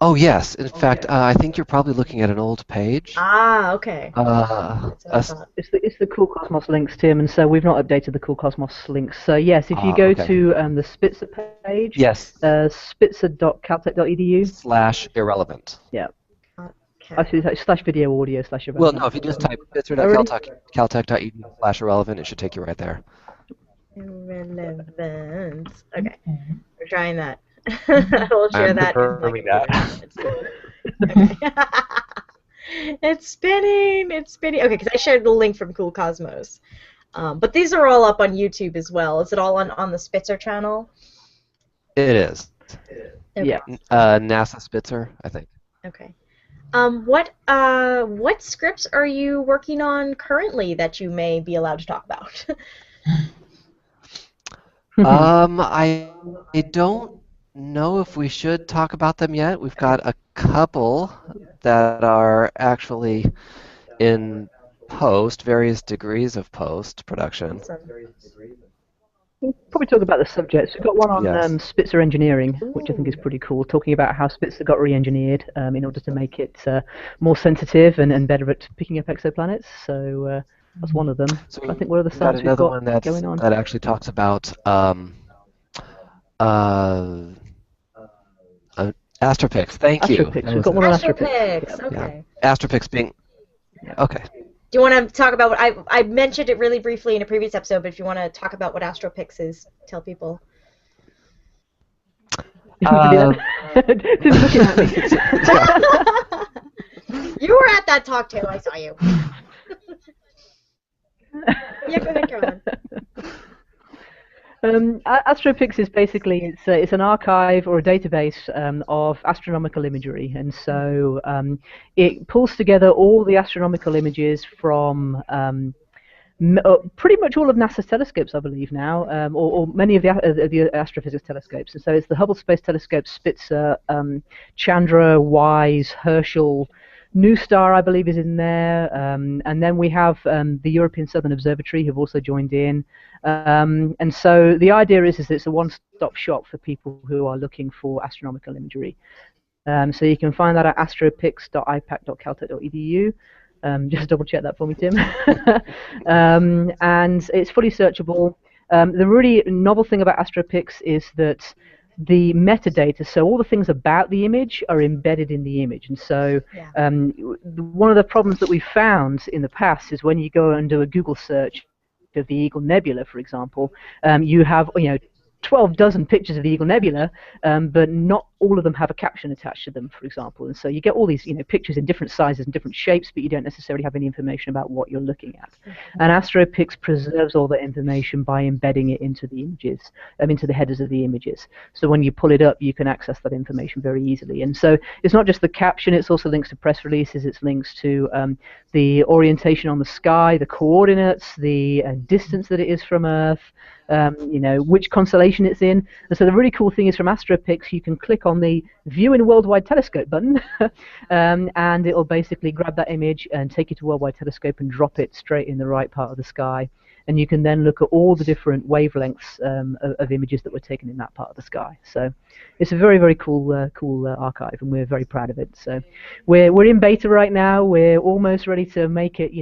Speaker 4: Oh yes, in fact, I think you're probably looking at an old page.
Speaker 1: Ah, okay. That's what I
Speaker 4: Us-
Speaker 1: thought.
Speaker 3: It's the Cool Cosmos links, Tim, and so we've not updated the Cool Cosmos links. So yes, if you go
Speaker 4: okay.
Speaker 3: to the Spitzer page,
Speaker 4: Yes,
Speaker 3: spitzer.caltech.edu.
Speaker 4: /irrelevant.
Speaker 3: Yeah.
Speaker 1: Okay.
Speaker 3: Actually, it's slash video audio slash
Speaker 4: Well,
Speaker 3: irrelevant.
Speaker 4: no, if you just type
Speaker 3: Already?
Speaker 4: spitzer.caltech.edu/irrelevant, it should take you right there.
Speaker 1: Irrelevant. Okay. We're trying that. We'll share
Speaker 4: I'm
Speaker 1: that in my
Speaker 4: confirming that.
Speaker 1: computer. Okay. It's spinning. It's spinning. Okay, because I shared the link from Cool Cosmos. But these are all up on YouTube as well. Is it all on the Spitzer channel?
Speaker 4: It is.
Speaker 1: Okay.
Speaker 3: Yeah.
Speaker 4: NASA Spitzer, I think.
Speaker 1: Okay. What scripts are you working on currently that you may be allowed to talk about?
Speaker 4: I don't know if we should talk about them yet. We've got a couple that are actually in post, various degrees of post-production.
Speaker 1: Awesome.
Speaker 3: We'll probably talk about the subjects. We've got one on
Speaker 4: Yes.
Speaker 3: Spitzer engineering, which I think is pretty cool, talking about how Spitzer got re-engineered in order to make it more sensitive and better at picking up exoplanets. So that's one of them.
Speaker 4: So
Speaker 3: I think what other
Speaker 4: we've got
Speaker 3: science we've
Speaker 4: another
Speaker 3: got
Speaker 4: one
Speaker 3: going on?
Speaker 4: that actually talks about Astropix. Thank you.
Speaker 3: Astropix. We've got one on Astropix.
Speaker 1: Astropix.
Speaker 3: Yeah.
Speaker 1: Okay.
Speaker 4: Astropix being okay.
Speaker 1: Do you want to talk about what I mentioned it really briefly in a previous episode, but if you want to talk about what Astropix is, tell people.
Speaker 3: Tim's looking at me.
Speaker 1: You were at that talk too. I saw you. Yeah, go ahead, Caroline.
Speaker 3: Astropix is basically it's an archive or a database of astronomical imagery, and so it pulls together all the astronomical images from pretty much all of NASA's telescopes, I believe now, or many of the astrophysics telescopes. And so it's the Hubble Space Telescope, Spitzer, Chandra, WISE, Herschel. New Star, I believe, is in there, and then we have the European Southern Observatory who've also joined in, and so the idea is it's a one-stop shop for people who are looking for astronomical imagery. So you can find that at astropix.ipac.caltech.edu. Just double check that for me, Tim. And it's fully searchable. The really novel thing about Astropix is that the metadata, so all the things about the image, are embedded in the image. And so one of the problems that we've found in the past is when you go and do a Google search of the Eagle Nebula, for example, you have 12 dozen pictures of the Eagle Nebula, but not all of them have a caption attached to them, for example. And so you get all these pictures in different sizes and different shapes, but you don't necessarily have any information about what you're looking at. And Astropix preserves all that information by embedding it into the images, into the headers of the images. So when you pull it up, you can access that information very easily. And so it's not just the caption, it's also links to press releases, it's links to the orientation on the sky, the coordinates, the distance that it is from Earth, which constellation it's in. And so the really cool thing is from Astropix, you can click on the View in Worldwide Telescope button, and it'll basically grab that image and take you to Worldwide Telescope and drop it straight in the right part of the sky. And you can then look at all the different wavelengths of images that were taken in that part of the sky. So it's a very, very cool archive, and we're very proud of it. So we're in beta right now. We're almost ready to make it,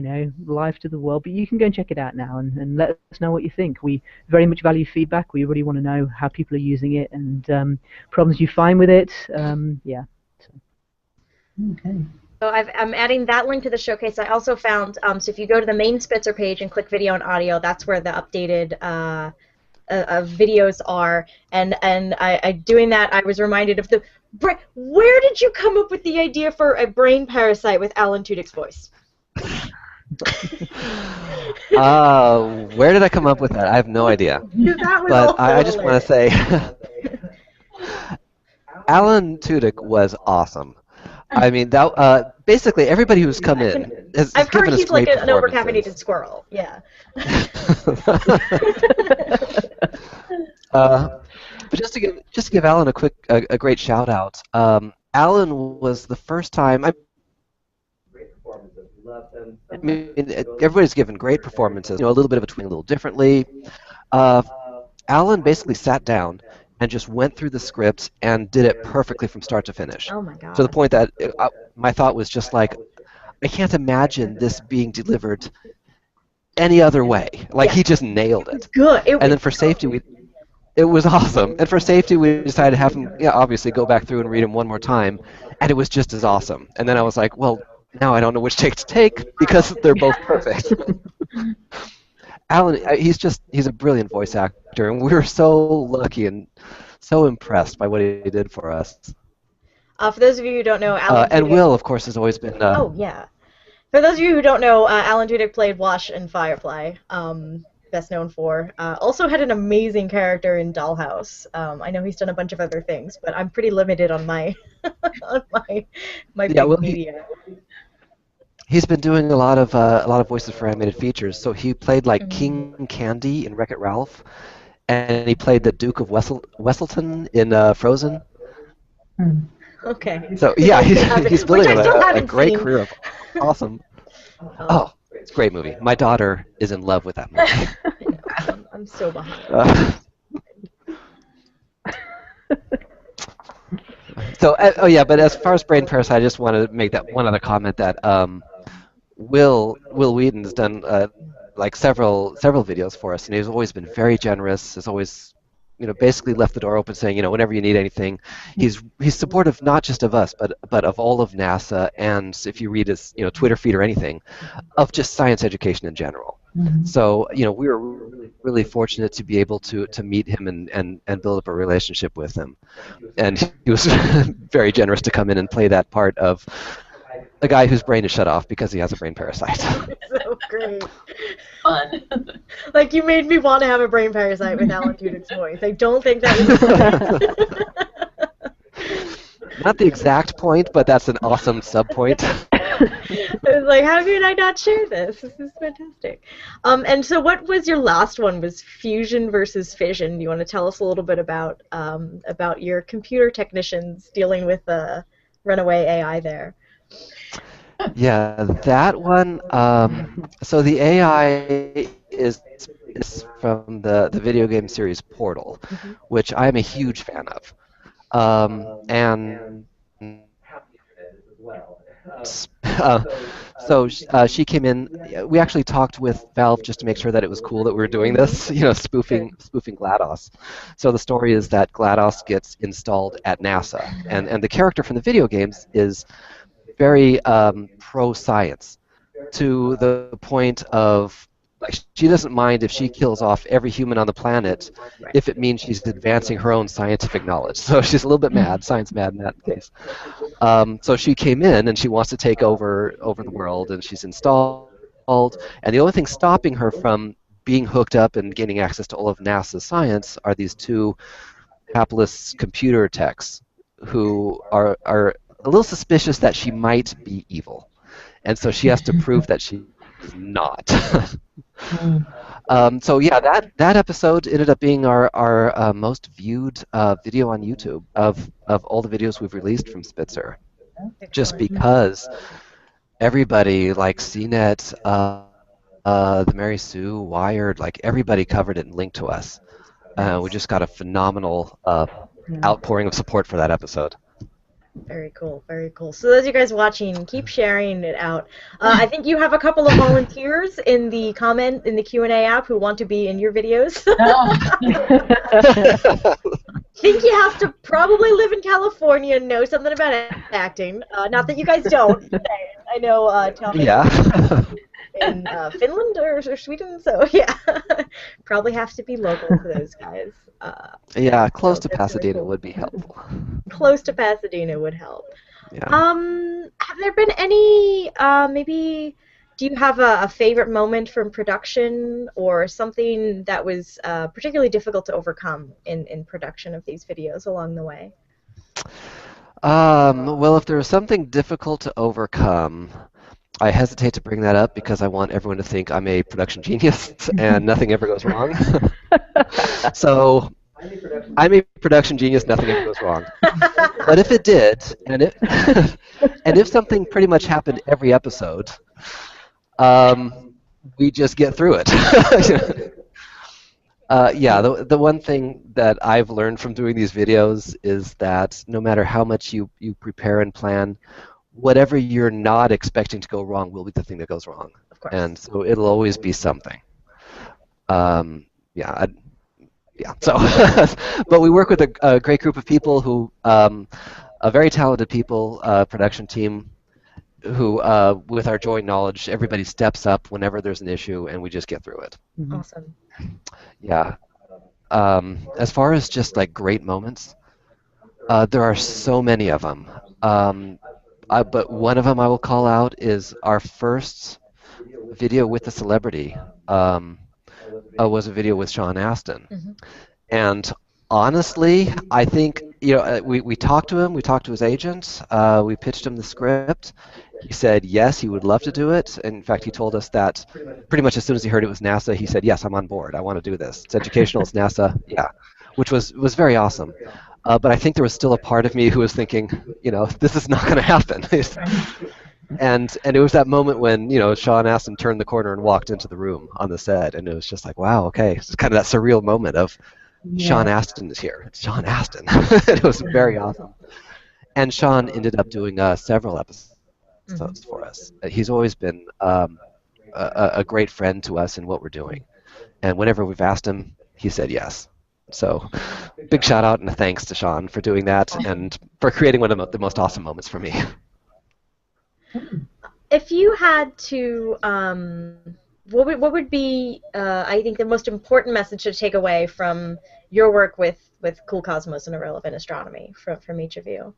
Speaker 3: live to the world. But you can go and check it out now and let us know what you think. We very much value feedback. We really want to know how people are using it and problems you find with it. Yeah. So.
Speaker 2: Okay.
Speaker 1: So I'm adding that link to the showcase. I also found, so if you go to the main Spitzer page and click video and audio, that's where the updated videos are. And I doing that, I was reminded of where did you come up with the idea for a brain parasite with Alan Tudyk's voice?
Speaker 4: Where did I come up with that? I have no idea. But I just want to say, Alan Tudyk was awesome. I mean, that basically everybody who's come in has
Speaker 1: I've
Speaker 4: given
Speaker 1: heard
Speaker 4: us
Speaker 1: he's like
Speaker 4: great
Speaker 1: an overcaffeinated squirrel. Yeah.
Speaker 4: But just to give Alan a great shout out. Alan was the first time. I mean, everybody's given great performances. A little bit of a tweak, a little differently. Alan basically sat down and just went through the script and did it perfectly from start to finish.
Speaker 1: Oh my god.
Speaker 4: To the point that my thought was just like, I can't imagine this being delivered any other way. Like, he just nailed it.
Speaker 1: Good.
Speaker 4: And then for safety, it was awesome. And for safety, we decided to have him, obviously go back through and read him one more time, and it was just as awesome. And then I was like, well, now I don't know which take to take because they're both perfect. Alan, he's a brilliant voice actor, and we were so lucky and so impressed by what he did for us.
Speaker 1: For those of you who don't know, Alan
Speaker 4: and
Speaker 1: Tudyk,
Speaker 4: Will, of course, has always been...
Speaker 1: oh, yeah. For those of you who don't know, Alan Tudyk played Wash in Firefly, best known for. Also had an amazing character in Dollhouse. I know he's done a bunch of other things, but I'm pretty limited on my on my big media.
Speaker 4: He's been doing a lot of voices for animated features. So he played like King Candy in Wreck-It Ralph, and he played the Duke of Wesselton in Frozen.
Speaker 1: Okay.
Speaker 4: So yeah, he's building a great career. Awesome. Oh, it's a great movie. My daughter is in love with that movie.
Speaker 1: I'm so behind.
Speaker 4: So oh yeah, but as far as Brain Parasite, I just wanted to make that one other comment that Will Whedon's done like several videos for us, and he's always been very generous. Has always, basically left the door open, saying, whenever you need anything, he's supportive not just of us, but of all of NASA, and if you read his Twitter feed or anything, of just science education in general. So we were really fortunate to be able to meet him and build up a relationship with him, and he was very generous to come in and play that part of a guy whose brain is shut off because he has a brain parasite.
Speaker 1: So great.
Speaker 2: Fun.
Speaker 1: Like, you made me want to have a brain parasite with Alan Tudyk's voice. I don't think that was
Speaker 4: Not the exact point, but that's an awesome sub-point.
Speaker 1: I was like, how could I not share this? This is fantastic. And so what was your last one? Was fusion versus fission? Do you want to tell us a little bit about your computer technicians dealing with the runaway AI there?
Speaker 4: Yeah, that one. So the AI is from the video game series Portal, which I am a huge fan of. And so she came in. We actually talked with Valve just to make sure that it was cool that we were doing this, spoofing GLaDOS. So the story is that GLaDOS gets installed at NASA, and the character from the video games is very pro-science, to the point of, like, she doesn't mind if she kills off every human on the planet if it means she's advancing her own scientific knowledge. So she's a little bit mad, science mad in that case. So she came in and she wants to take over the world, and she's installed, and the only thing stopping her from being hooked up and gaining access to all of NASA's science are these two hapless computer techs who are a little suspicious that she might be evil, and so she has to prove that she's not. So yeah, that episode ended up being our most viewed video on YouTube of all the videos we've released from Spitzer, just because everybody, like CNET, the Mary Sue, Wired, like everybody covered it and linked to us. We just got a phenomenal outpouring of support for that episode.
Speaker 1: Very cool, very cool. So those of you guys watching, keep sharing it out. I think you have a couple of volunteers in the Q&A app who want to be in your videos. Think you have to probably live in California and know something about acting. Not that you guys don't. I know Tom in Finland or Sweden, so yeah. Probably have to be local to those guys.
Speaker 4: Yeah, close to Pasadena really cool. Would be helpful.
Speaker 1: Close to Pasadena would help.
Speaker 4: Yeah.
Speaker 1: Have there been any, maybe, do you have a favorite moment from production or something that was particularly difficult to overcome in production of these videos along the way?
Speaker 4: Well, if there was something difficult to overcome, I hesitate to bring that up because I want everyone to think I'm a production genius and nothing ever goes wrong. So I'm a production genius, nothing ever goes wrong. But if it did, and if something pretty much happened every episode, we just get through it. Yeah, the one thing that I've learned from doing these videos is that no matter how much you prepare and plan, whatever you're not expecting to go wrong will be the thing that goes wrong.
Speaker 1: Of course.
Speaker 4: And so it'll always be something. Yeah, yeah. So, but we work with a great group of people who, a very talented people, production team, who, with our joint knowledge, everybody steps up whenever there's an issue, and we just get through it.
Speaker 1: Awesome.
Speaker 4: Yeah. As far as just like great moments, there are so many of them. But one of them I will call out is our first video with a celebrity. Was a video with Sean Astin.
Speaker 1: Mm-hmm.
Speaker 4: And honestly, I think, we talked to him, we talked to his agent, we pitched him the script. He said yes, he would love to do it. In fact, he told us that pretty much as soon as he heard it was NASA, he said, yes, I'm on board, I want to do this. It's educational, it's NASA, yeah, which was very awesome. But I think there was still a part of me who was thinking, this is not going to happen. And it was that moment when, Sean Astin turned the corner and walked into the room on the set, and it was just like, wow, okay. It's kind of that surreal moment of Sean Astin is here. It's Sean Astin. It was very awesome. And Sean ended up doing several episodes for us. He's always been a great friend to us in what we're doing. And whenever we've asked him, he said yes. So big shout out and a thanks to Sean for doing that and for creating one of the most awesome moments for me.
Speaker 1: If you had to, what would be, I think, the most important message to take away from your work with Cool Cosmos and Irrelevant Astronomy from each of you?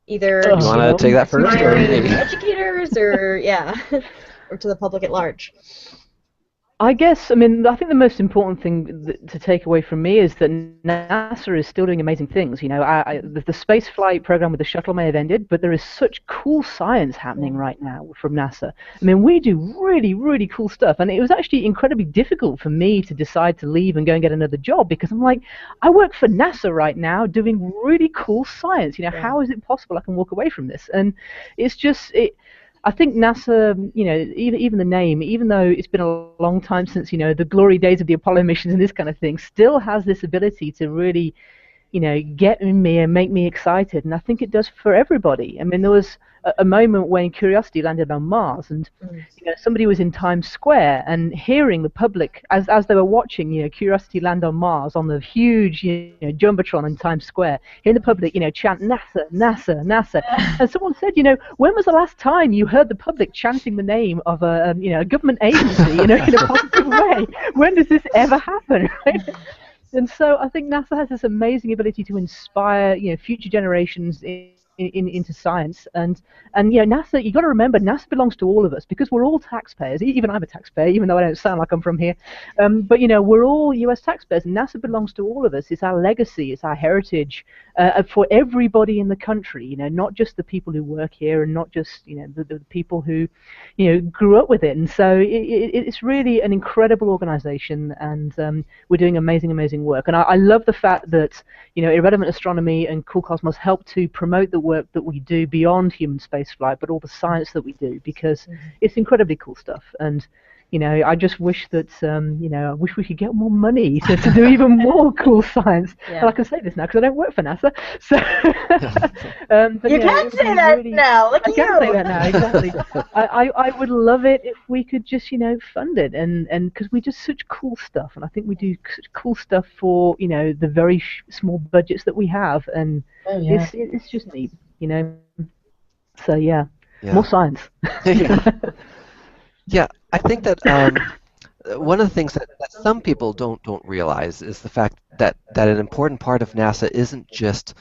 Speaker 1: Either
Speaker 4: you want to take that first, or maybe
Speaker 1: educators, or or to the public at large.
Speaker 3: I guess, I think the most important thing to take away from me is that NASA is still doing amazing things. The space flight program with the shuttle may have ended, but there is such cool science happening right now from NASA. We do really, really cool stuff, and it was actually incredibly difficult for me to decide to leave and go and get another job, because I'm like, I work for NASA right now doing really cool science. How is it possible I can walk away from this? And it's just, I think NASA, even the name, even though it's been a long time since, the glory days of the Apollo missions and this kind of thing, still has this ability to really, get in me and make me excited. And I think it does for everybody. There was a moment when Curiosity landed on Mars, and somebody was in Times Square, and hearing the public as they were watching, Curiosity land on Mars on the huge, jumbotron in Times Square, hearing the public, chant NASA, NASA, NASA, and someone said, when was the last time you heard the public chanting the name of a government agency, in a positive way? When does this ever happen? Right? And so I think NASA has this amazing ability to inspire, future generations into science, and NASA, you got to remember, NASA belongs to all of us, because we're all taxpayers. Even I'm a taxpayer, even though I don't sound like I'm from here. But we're all U.S. taxpayers, and NASA belongs to all of us. It's our legacy, it's our heritage for everybody in the country. Not just the people who work here, and not just the people who grew up with it. And so it's really an incredible organization, and we're doing amazing work. And I love the fact that Irrelevant Astronomy and Cool Cosmos help to promote the work that we do beyond human spaceflight, but all the science that we do, because it's incredibly cool stuff. And I just wish that I wish we could get more money to do even more cool science.
Speaker 1: Yeah.
Speaker 3: And I can say this now because I don't work for NASA. So but,
Speaker 1: you can say that really, now. Look
Speaker 3: I can say that now, exactly. I would love it if we could just fund it, and because we do such cool stuff, and I think we do such cool stuff for the very small budgets that we have, and it's just neat, So yeah, more science.
Speaker 4: Yeah, I think that one of the things that some people don't realize is the fact that an important part of NASA isn't just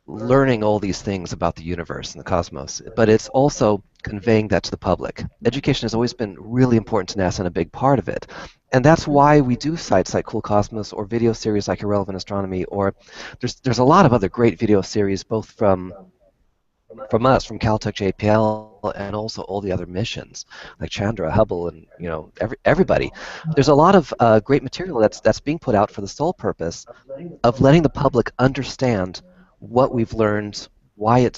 Speaker 4: learning all these things about the universe and the cosmos, but it's also conveying that to the public. Education has always been really important to NASA and a big part of it. And that's why we do sites like Cool Cosmos or video series like Irrelevant Astronomy, or there's a lot of other great video series, both from us, from Caltech JPL, and also all the other missions like Chandra, Hubble, and everybody. There's a lot of great material that's being put out for the sole purpose of letting the public understand what we've learned, why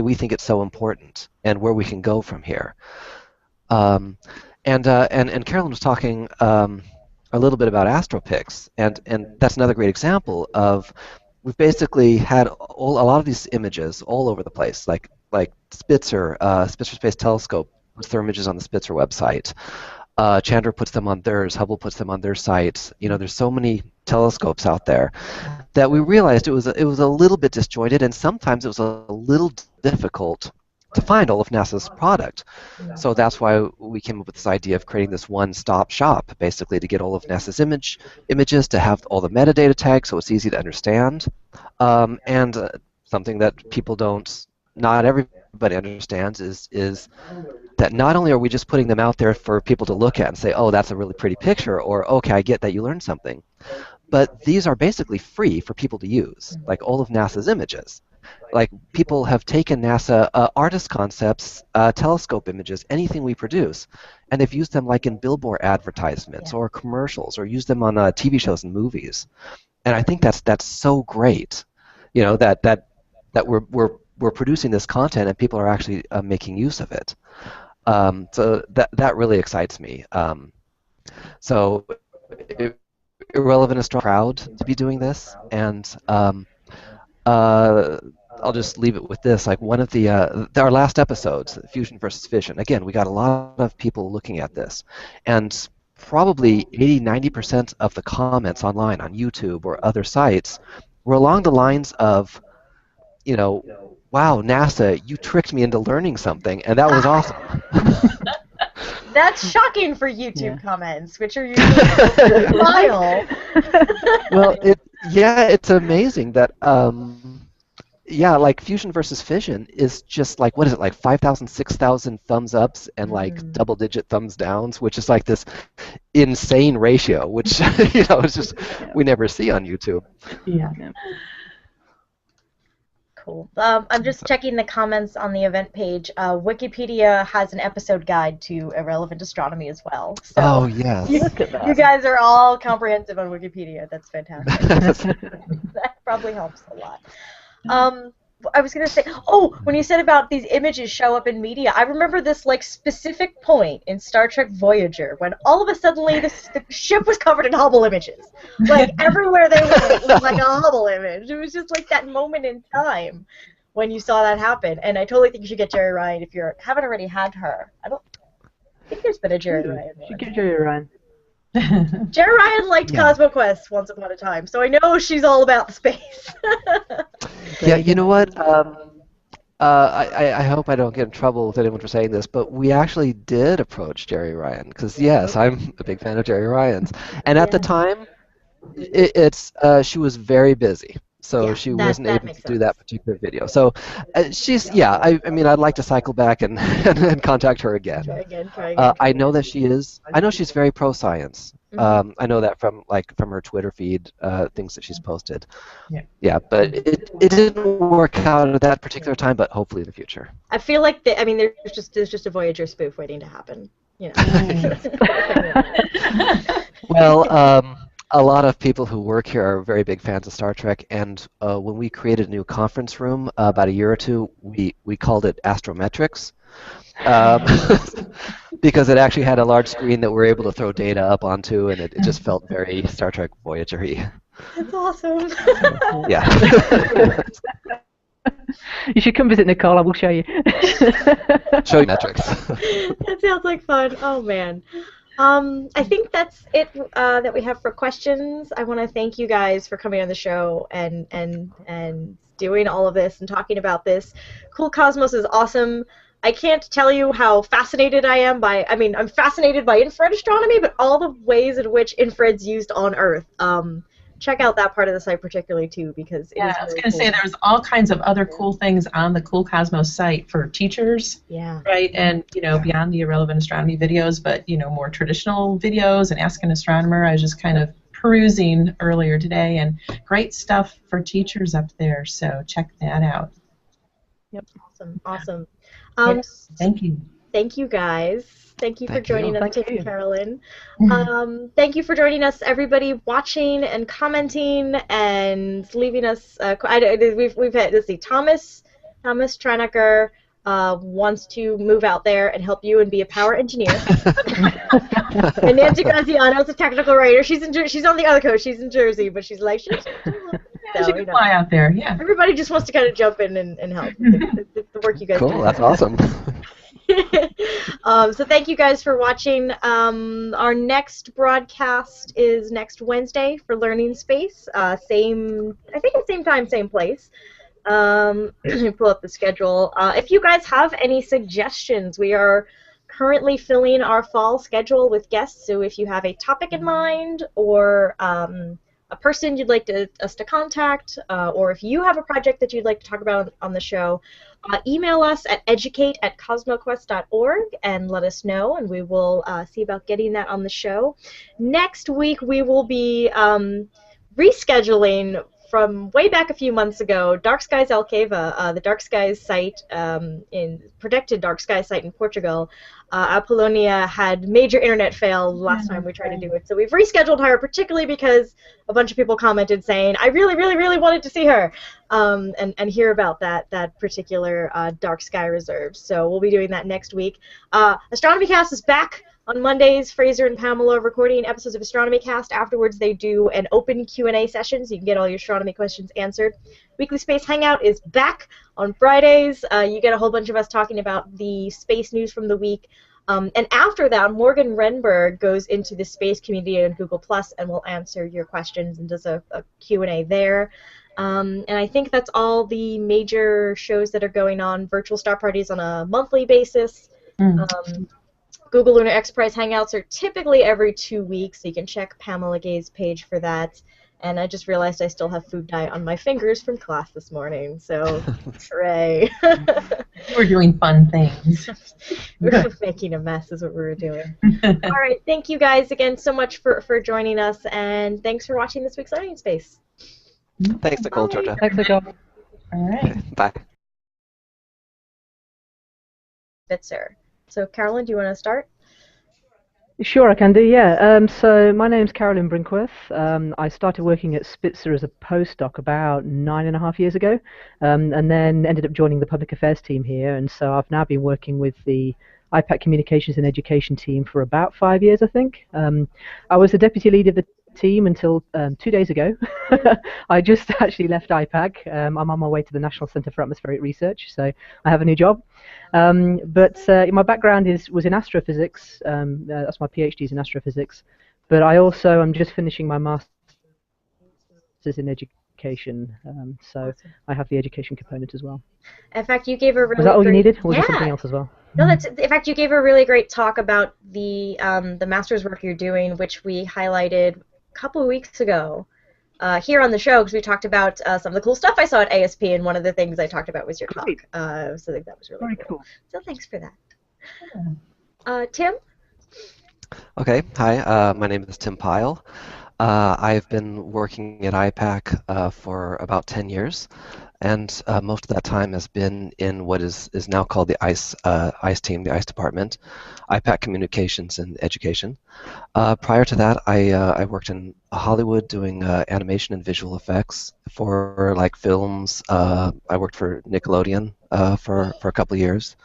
Speaker 4: we think it's so important, and where we can go from here. And Carolyn was talking a little bit about AstroPix, and that's another great example of we've basically had a lot of these images all over the place, like Spitzer, Spitzer Space Telescope puts their images on the Spitzer website. Chandra puts them on theirs. Hubble puts them on their sites. You know, there's so many telescopes out there that we realized it was a little bit disjointed, and sometimes it was a little difficult to find all of NASA's product. So that's why we came up with this idea of creating this one-stop shop, basically to get all of NASA's images, to have all the metadata tags so it's easy to understand, and something that not everybody understands is that not only are we just putting them out there for people to look at and say, oh, that's a really pretty picture, or okay, I get that you learned something, but these are basically free for people to use, like all of NASA's images. Like, people have taken NASA artist concepts, telescope images, anything we produce, and they've used them like in billboard advertisements or commercials, or used them on TV shows and movies. And I think that's so great, you know, that we're producing this content and people are actually making use of it. So that really excites me. So Irrelevant is proud to be doing this, and I'll just leave it with this. Like, one of our last episodes, Fusion versus Fission, again, we got a lot of people looking at this, and probably 80–90% of the comments online on YouTube or other sites were along the lines of, you know, wow, NASA, you tricked me into learning something, and that was awesome.
Speaker 1: That's shocking for YouTube comments, which are usually a smile.
Speaker 4: Well, it's amazing that, like Fusion versus Fission is just like, what is it, like 5,000, 6,000 thumbs ups and like double-digit thumbs downs, which is like this insane ratio, which you know, it's just we never see on YouTube.
Speaker 2: Yeah.
Speaker 1: Cool. I'm just checking the comments on the event page. Wikipedia has an episode guide to Irrelevant Astronomy as well. So
Speaker 4: oh, yes.
Speaker 1: You guys are all comprehensive on Wikipedia. That's fantastic. That probably helps a lot. I was going to say, when you said about these images show up in media, I remember this like specific point in Star Trek Voyager when all of a sudden the ship was covered in Hubble images. Like, everywhere they went, it was like a Hubble image. It was just like that moment in time when you saw that happen. And I totally think you should get Jerry Ryan if you haven't already had her. I think there's been a Jerry Ryan one.
Speaker 3: Should get Jerry Ryan.
Speaker 1: Jerry Ryan liked CosmoQuest once upon a time, so I know she's all about the space.
Speaker 4: Yeah, you know what? I hope I don't get in trouble with anyone for saying this, but we actually did approach Jerry Ryan, because yes, I'm a big fan of Jerry Ryan's, and at the time, she was very busy. So she wasn't able to do that particular video. So she's, I mean, I'd like to cycle back and contact her again.
Speaker 1: Try again.
Speaker 4: I know that she is. I know she's very pro-science. I know that from her Twitter feed, things that she's posted. Yeah, but it didn't work out at that particular time. But hopefully in the future.
Speaker 1: I feel like there's just a Voyager spoof waiting to happen. You know.
Speaker 4: Well. A lot of people who work here are very big fans of Star Trek, and when we created a new conference room about a year or two, we called it Astrometrics, because it actually had a large screen that we were able to throw data up onto, and it just felt very Star Trek Voyager-y.
Speaker 1: That's awesome.
Speaker 4: Yeah.
Speaker 3: You should come visit Nicole, I will show you.
Speaker 4: Show you metrics.
Speaker 1: That sounds like fun. Oh, man. I think that's it that we have for questions. I want to thank you guys for coming on the show and doing all of this and talking about this. Cool Cosmos is awesome. I can't tell you how fascinated I am I'm fascinated by infrared astronomy, but all the ways in which infrared's used on Earth. Check out that part of the site particularly too, because it is
Speaker 2: I was
Speaker 1: really
Speaker 2: going to say there's all kinds of other cool things on the Cool Cosmos site for teachers, right? And beyond the Irrelevant Astronomy videos, but more traditional videos and Ask an Astronomer. I was just kind of perusing earlier today, and great stuff for teachers up there. So check that out.
Speaker 1: Yep, awesome.
Speaker 2: Yes, thank you.
Speaker 1: Thank you guys. Thank you for joining us,
Speaker 3: Thank you.
Speaker 1: Carolyn. Thank you for joining us, everybody watching and commenting and leaving us. We've had, let's see, Thomas Trenecker, wants to move out there and help you and be a power engineer. And Nancy Graziano is a technical writer. She's on the other coast. She's in Jersey, but she's like, she
Speaker 2: can fly out there, yeah.
Speaker 1: Everybody just wants to kind of jump in and help the work you guys do.
Speaker 4: Cool, that's awesome.
Speaker 1: So thank you guys for watching. Our next broadcast is next Wednesday for Learning Space. I think it's same time, same place. Pull up the schedule. If you guys have any suggestions, we are currently filling our fall schedule with guests. So if you have a topic in mind or a person you'd like us to contact, or if you have a project that you'd like to talk about on the show, email us at educate@cosmoquest.org and let us know, and we will see about getting that on the show. Next week we will be rescheduling from way back a few months ago, Dark Skies Alcava, the Dark Skies site, protected Dark Skies site in Portugal. Apollonia had major internet fail last time we tried to do it, so we've rescheduled her, particularly because a bunch of people commented saying, I really, really, really wanted to see her and hear about that particular Dark Sky reserve. So we'll be doing that next week. Astronomy Cast is back on Mondays. Fraser and Pamela are recording episodes of Astronomy Cast. Afterwards, they do an open Q&A session, so you can get all your astronomy questions answered. Weekly Space Hangout is back on Fridays. You get a whole bunch of us talking about the space news from the week. And after that, Morgan Renberg goes into the space community on Google Plus and will answer your questions and does a Q&A there. And I think that's all the major shows that are going on. Virtual Star Parties on a monthly basis. Google Lunar X Prize Hangouts are typically every 2 weeks, so you can check Pamela Gay's page for that. And I just realized I still have food dye on my fingers from class this morning, so hooray.
Speaker 2: We're doing fun things.
Speaker 1: We're making a mess is what we were doing. All right, thank you guys again so much for joining us, and thanks for watching this week's Learning Space.
Speaker 4: Thanks, Nicole, Georgia.
Speaker 3: Thanks, Nicole.
Speaker 2: All right.
Speaker 4: Okay, bye.
Speaker 1: Spitzer. So, Carolyn, do you want to start?
Speaker 3: Sure, I can do, yeah. So my name's Carolyn Brinkworth. I started working at Spitzer as a postdoc about 9.5 years ago, and then ended up joining the public affairs team here, and so I've now been working with the IPAC Communications and Education team for about 5 years, I think. I was the deputy lead of the team until 2 days ago. I just actually left IPAC. I'm on my way to the National Centre for Atmospheric Research, so I have a new job. But my background was in astrophysics. That's my PhD is in astrophysics. But I also am just finishing my master's in education, so awesome. I have the education component as well.
Speaker 1: In fact, you gave a really
Speaker 3: Was that all
Speaker 1: great...
Speaker 3: you needed, or was there something else as well?
Speaker 1: No, in fact, you gave a really great talk about the master's work you're doing, which we highlighted a couple of weeks ago here on the show, because we talked about some of the cool stuff I saw at ASP, and one of the things I talked about was your talk. So I think that was really cool. So thanks for that. Tim?
Speaker 4: Okay, hi, my name is Tim Pyle. I've been working at IPAC for about 10 years, and most of that time has been in what is now called the ICE team, the ICE department, IPAC Communications and Education. Prior to that, I worked in Hollywood doing animation and visual effects for like films. I worked for Nickelodeon for a couple of years.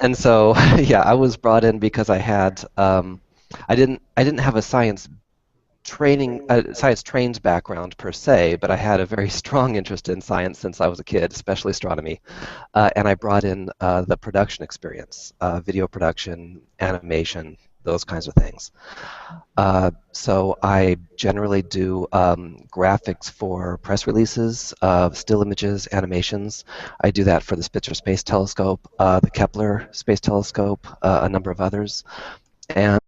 Speaker 4: And so, yeah, I was brought in because I had I didn't have a science trained background per se, but I had a very strong interest in science since I was a kid, especially astronomy, and I brought in the production experience, video production, animation, those kinds of things. So I generally do graphics for press releases, still images, animations. I do that for the Spitzer Space Telescope, the Kepler Space Telescope, a number of others, and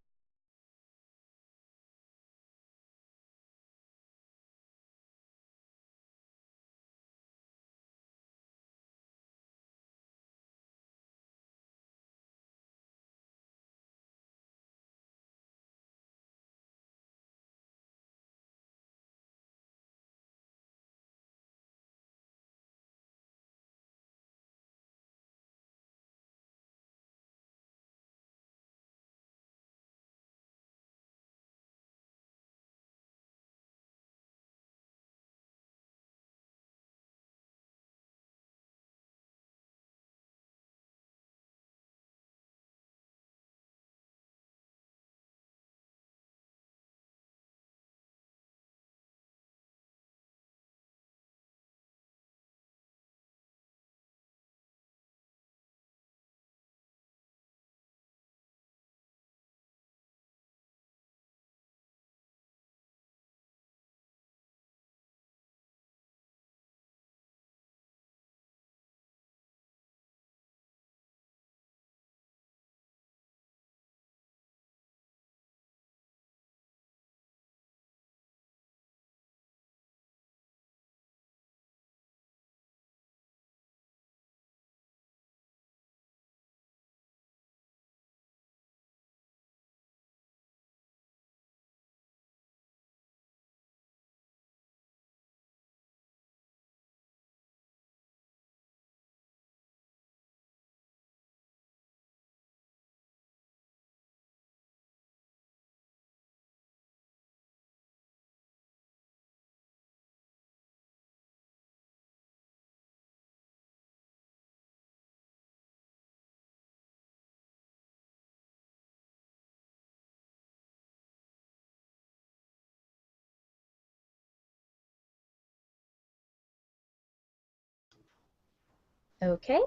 Speaker 1: Okay.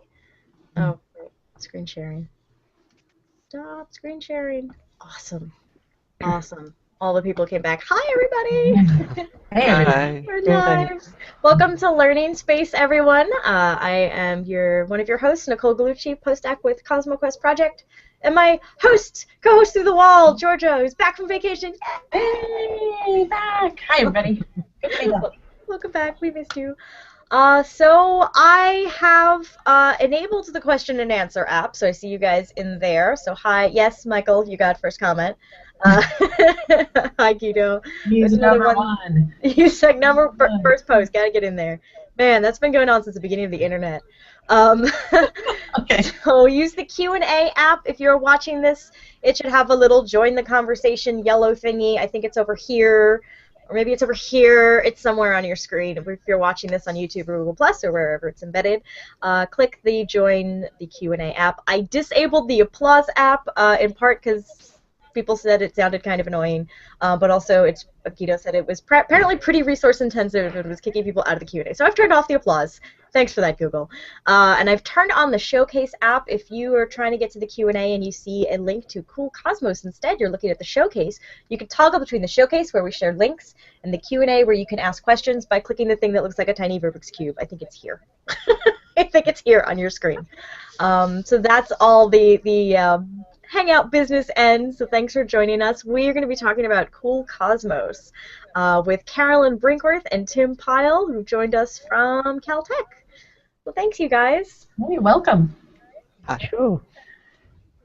Speaker 1: Oh, right. Screen sharing. Stop screen sharing. Awesome. Awesome. All the people came back. Hi, everybody.
Speaker 2: Hey, everybody.
Speaker 4: Hi.
Speaker 1: We're live. Welcome to Learning Space, everyone. I am one of your hosts, Nicole Gugliucci, postdoc with CosmoQuest Project, and my co-host through the wall, Georgia, who's back from vacation.
Speaker 2: Hey, back. Hi, everybody. Good to be back.
Speaker 1: Welcome back. We missed you. So I have enabled the question and answer app, so I see you guys in there. So hi, yes, Michael, you got first comment. Hi, Guido.
Speaker 2: He's
Speaker 1: There's another
Speaker 2: number
Speaker 1: one.
Speaker 2: one.
Speaker 1: You said first post. Gotta get in there. Man, that's been going on since the beginning of the internet.
Speaker 2: Okay.
Speaker 1: So use the Q&A app if you're watching this. It should have a little join the conversation yellow thingy. I think it's over here. Or maybe it's over here. It's somewhere on your screen. If you're watching this on YouTube or Google Plus or wherever it's embedded, click the Join the Q&A app. I disabled the applause app in part because people said it sounded kind of annoying, but also Guido said it was apparently pretty resource intensive and was kicking people out of the Q&A. So I've turned off the applause. Thanks for that, Google. And I've turned on the Showcase app. If you are trying to get to the Q&A and you see a link to Cool Cosmos instead, you're looking at the Showcase, you can toggle between the Showcase, where we share links, and the Q&A, where you can ask questions by clicking the thing that looks like a tiny Rubik's Cube. I think it's here. I think it's here on your screen. So that's all the Hangout business ends, so thanks for joining us. We are going to be talking about Cool Cosmos with Carolyn Brinkworth and Tim Pyle, who joined us from Caltech. Well, thanks, you guys.
Speaker 2: Well, you're welcome.
Speaker 3: Sure.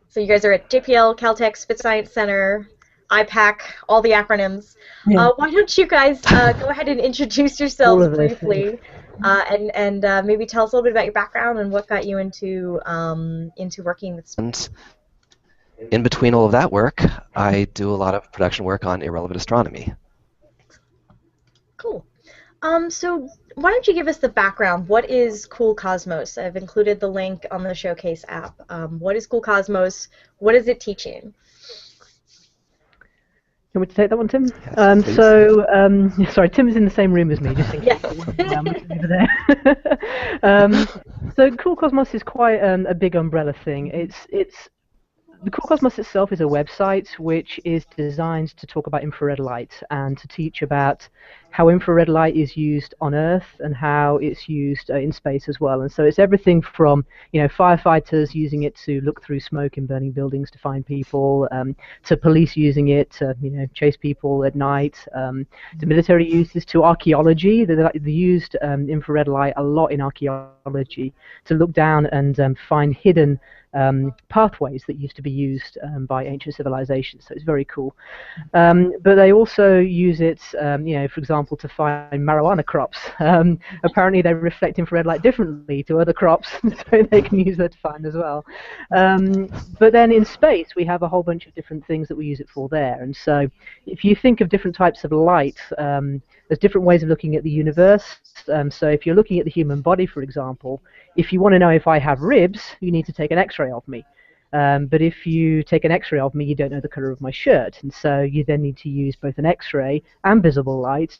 Speaker 1: So you guys are at JPL, Caltech, Spitz Science Center, IPAC, all the acronyms.
Speaker 2: Yeah.
Speaker 1: Why don't you guys go ahead and introduce
Speaker 3: All
Speaker 1: yourselves
Speaker 3: of those
Speaker 1: briefly, and maybe tell us a little bit about your background and what got you into working with space.
Speaker 4: And in between all of that work, I do a lot of production work on irrelevant astronomy.
Speaker 1: Cool. So why don't you give us the background? What is Cool Cosmos? I've included the link on the Showcase app. What is Cool Cosmos? What is it teaching?
Speaker 3: You want me to take that one, Tim?
Speaker 4: Yes, please.
Speaker 3: Sorry, Tim is in the same room as me, just in case.
Speaker 1: Yes.
Speaker 3: Over there. So Cool Cosmos is quite a big umbrella thing. The Cool Cosmos itself is a website which is designed to talk about infrared light and to teach about how infrared light is used on Earth and how it's used in space as well. And so it's everything from firefighters using it to look through smoke in burning buildings to find people, to police using it to chase people at night, to military uses, to archaeology. They used infrared light a lot in archaeology to look down and find hidden pathways that used to be used by ancient civilizations. So it's very cool. But they also use it, for example, to find marijuana crops. Apparently they reflect infrared light differently to other crops, so they can use that to find as well. But then in space, we have a whole bunch of different things that we use it for there. And so if you think of different types of light, there's different ways of looking at the universe. So if you're looking at the human body, for example, if you want to know if I have ribs, you need to take an X-ray of me. But if you take an X-ray of me, you don't know the color of my shirt. And so you then need to use both an X-ray and visible light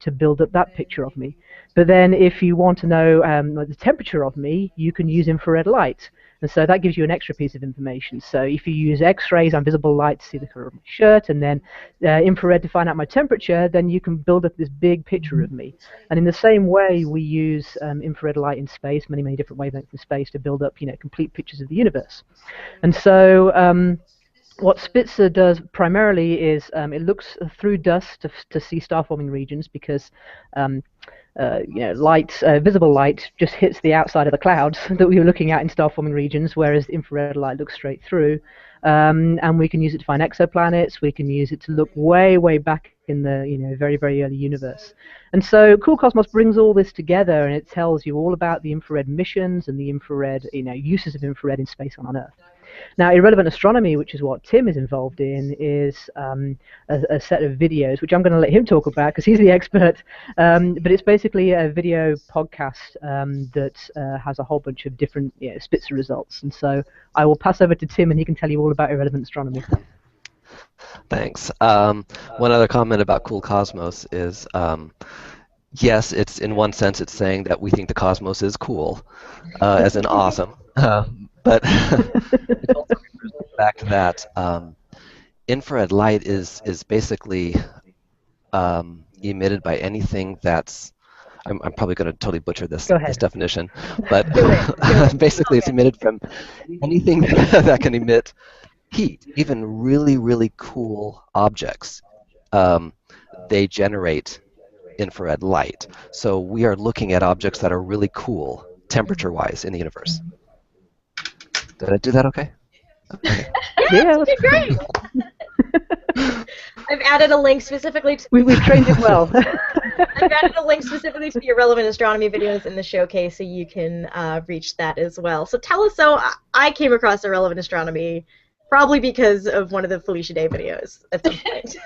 Speaker 3: to build up that picture of me. But then if you want to know the temperature of me, you can use infrared light. And so that gives you an extra piece of information. So if you use X-rays and visible light to see the color of my shirt, and then infrared to find out my temperature, then you can build up this big picture of me. And in the same way, we use infrared light in space, many, many different wavelengths in space, to build up complete pictures of the universe. And so what Spitzer does primarily is it looks through dust to see star-forming regions, because visible light just hits the outside of the clouds that we were looking at in star-forming regions, whereas infrared light looks straight through. And we can use it to find exoplanets. We can use it to look way, way back in the very, very early universe. And so Cool Cosmos brings all this together, and it tells you all about the infrared missions and the infrared uses of infrared in space and on Earth. Now, irrelevant astronomy, which is what Tim is involved in, is a set of videos, which I'm going to let him talk about because he's the expert. But it's basically a video podcast that has a whole bunch of different Spitzer results. And so I will pass over to Tim, and he can tell you all about irrelevant astronomy.
Speaker 4: Thanks. One other comment about Cool Cosmos is Yes, it's in one sense it's saying that we think the cosmos is cool, as in awesome. But it also refers back to that infrared light is basically emitted by anything that's I'm probably going to totally butcher
Speaker 3: Go
Speaker 4: this
Speaker 3: ahead.
Speaker 4: definition, but
Speaker 1: Do it.
Speaker 4: basically it's emitted from anything that can emit heat, even really, really cool objects. They generate infrared light. So we are looking at objects that are really cool, temperature-wise, in the universe. Did I do that okay? Okay.
Speaker 3: Yeah,
Speaker 1: You did great. I've added a link specifically to
Speaker 3: we've trained it well.
Speaker 1: I've added a link specifically to the irrelevant astronomy videos in the showcase, so you can reach that as well. So tell us. So I came across irrelevant astronomy probably because of one of the Felicia Day videos at some point.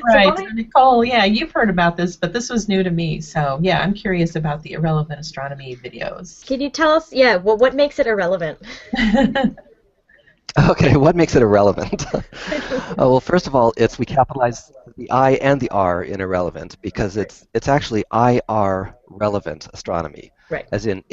Speaker 2: Right. So Nicole, yeah, you've heard about this, but this was new to me. So yeah, I'm curious about the irrelevant astronomy videos.
Speaker 1: Can you tell us? Yeah. Well, what makes it irrelevant?
Speaker 4: Okay, what makes it irrelevant? Well, first of all, we capitalize the I and the R in irrelevant because it's actually IR relevant astronomy,
Speaker 1: Right.
Speaker 4: as in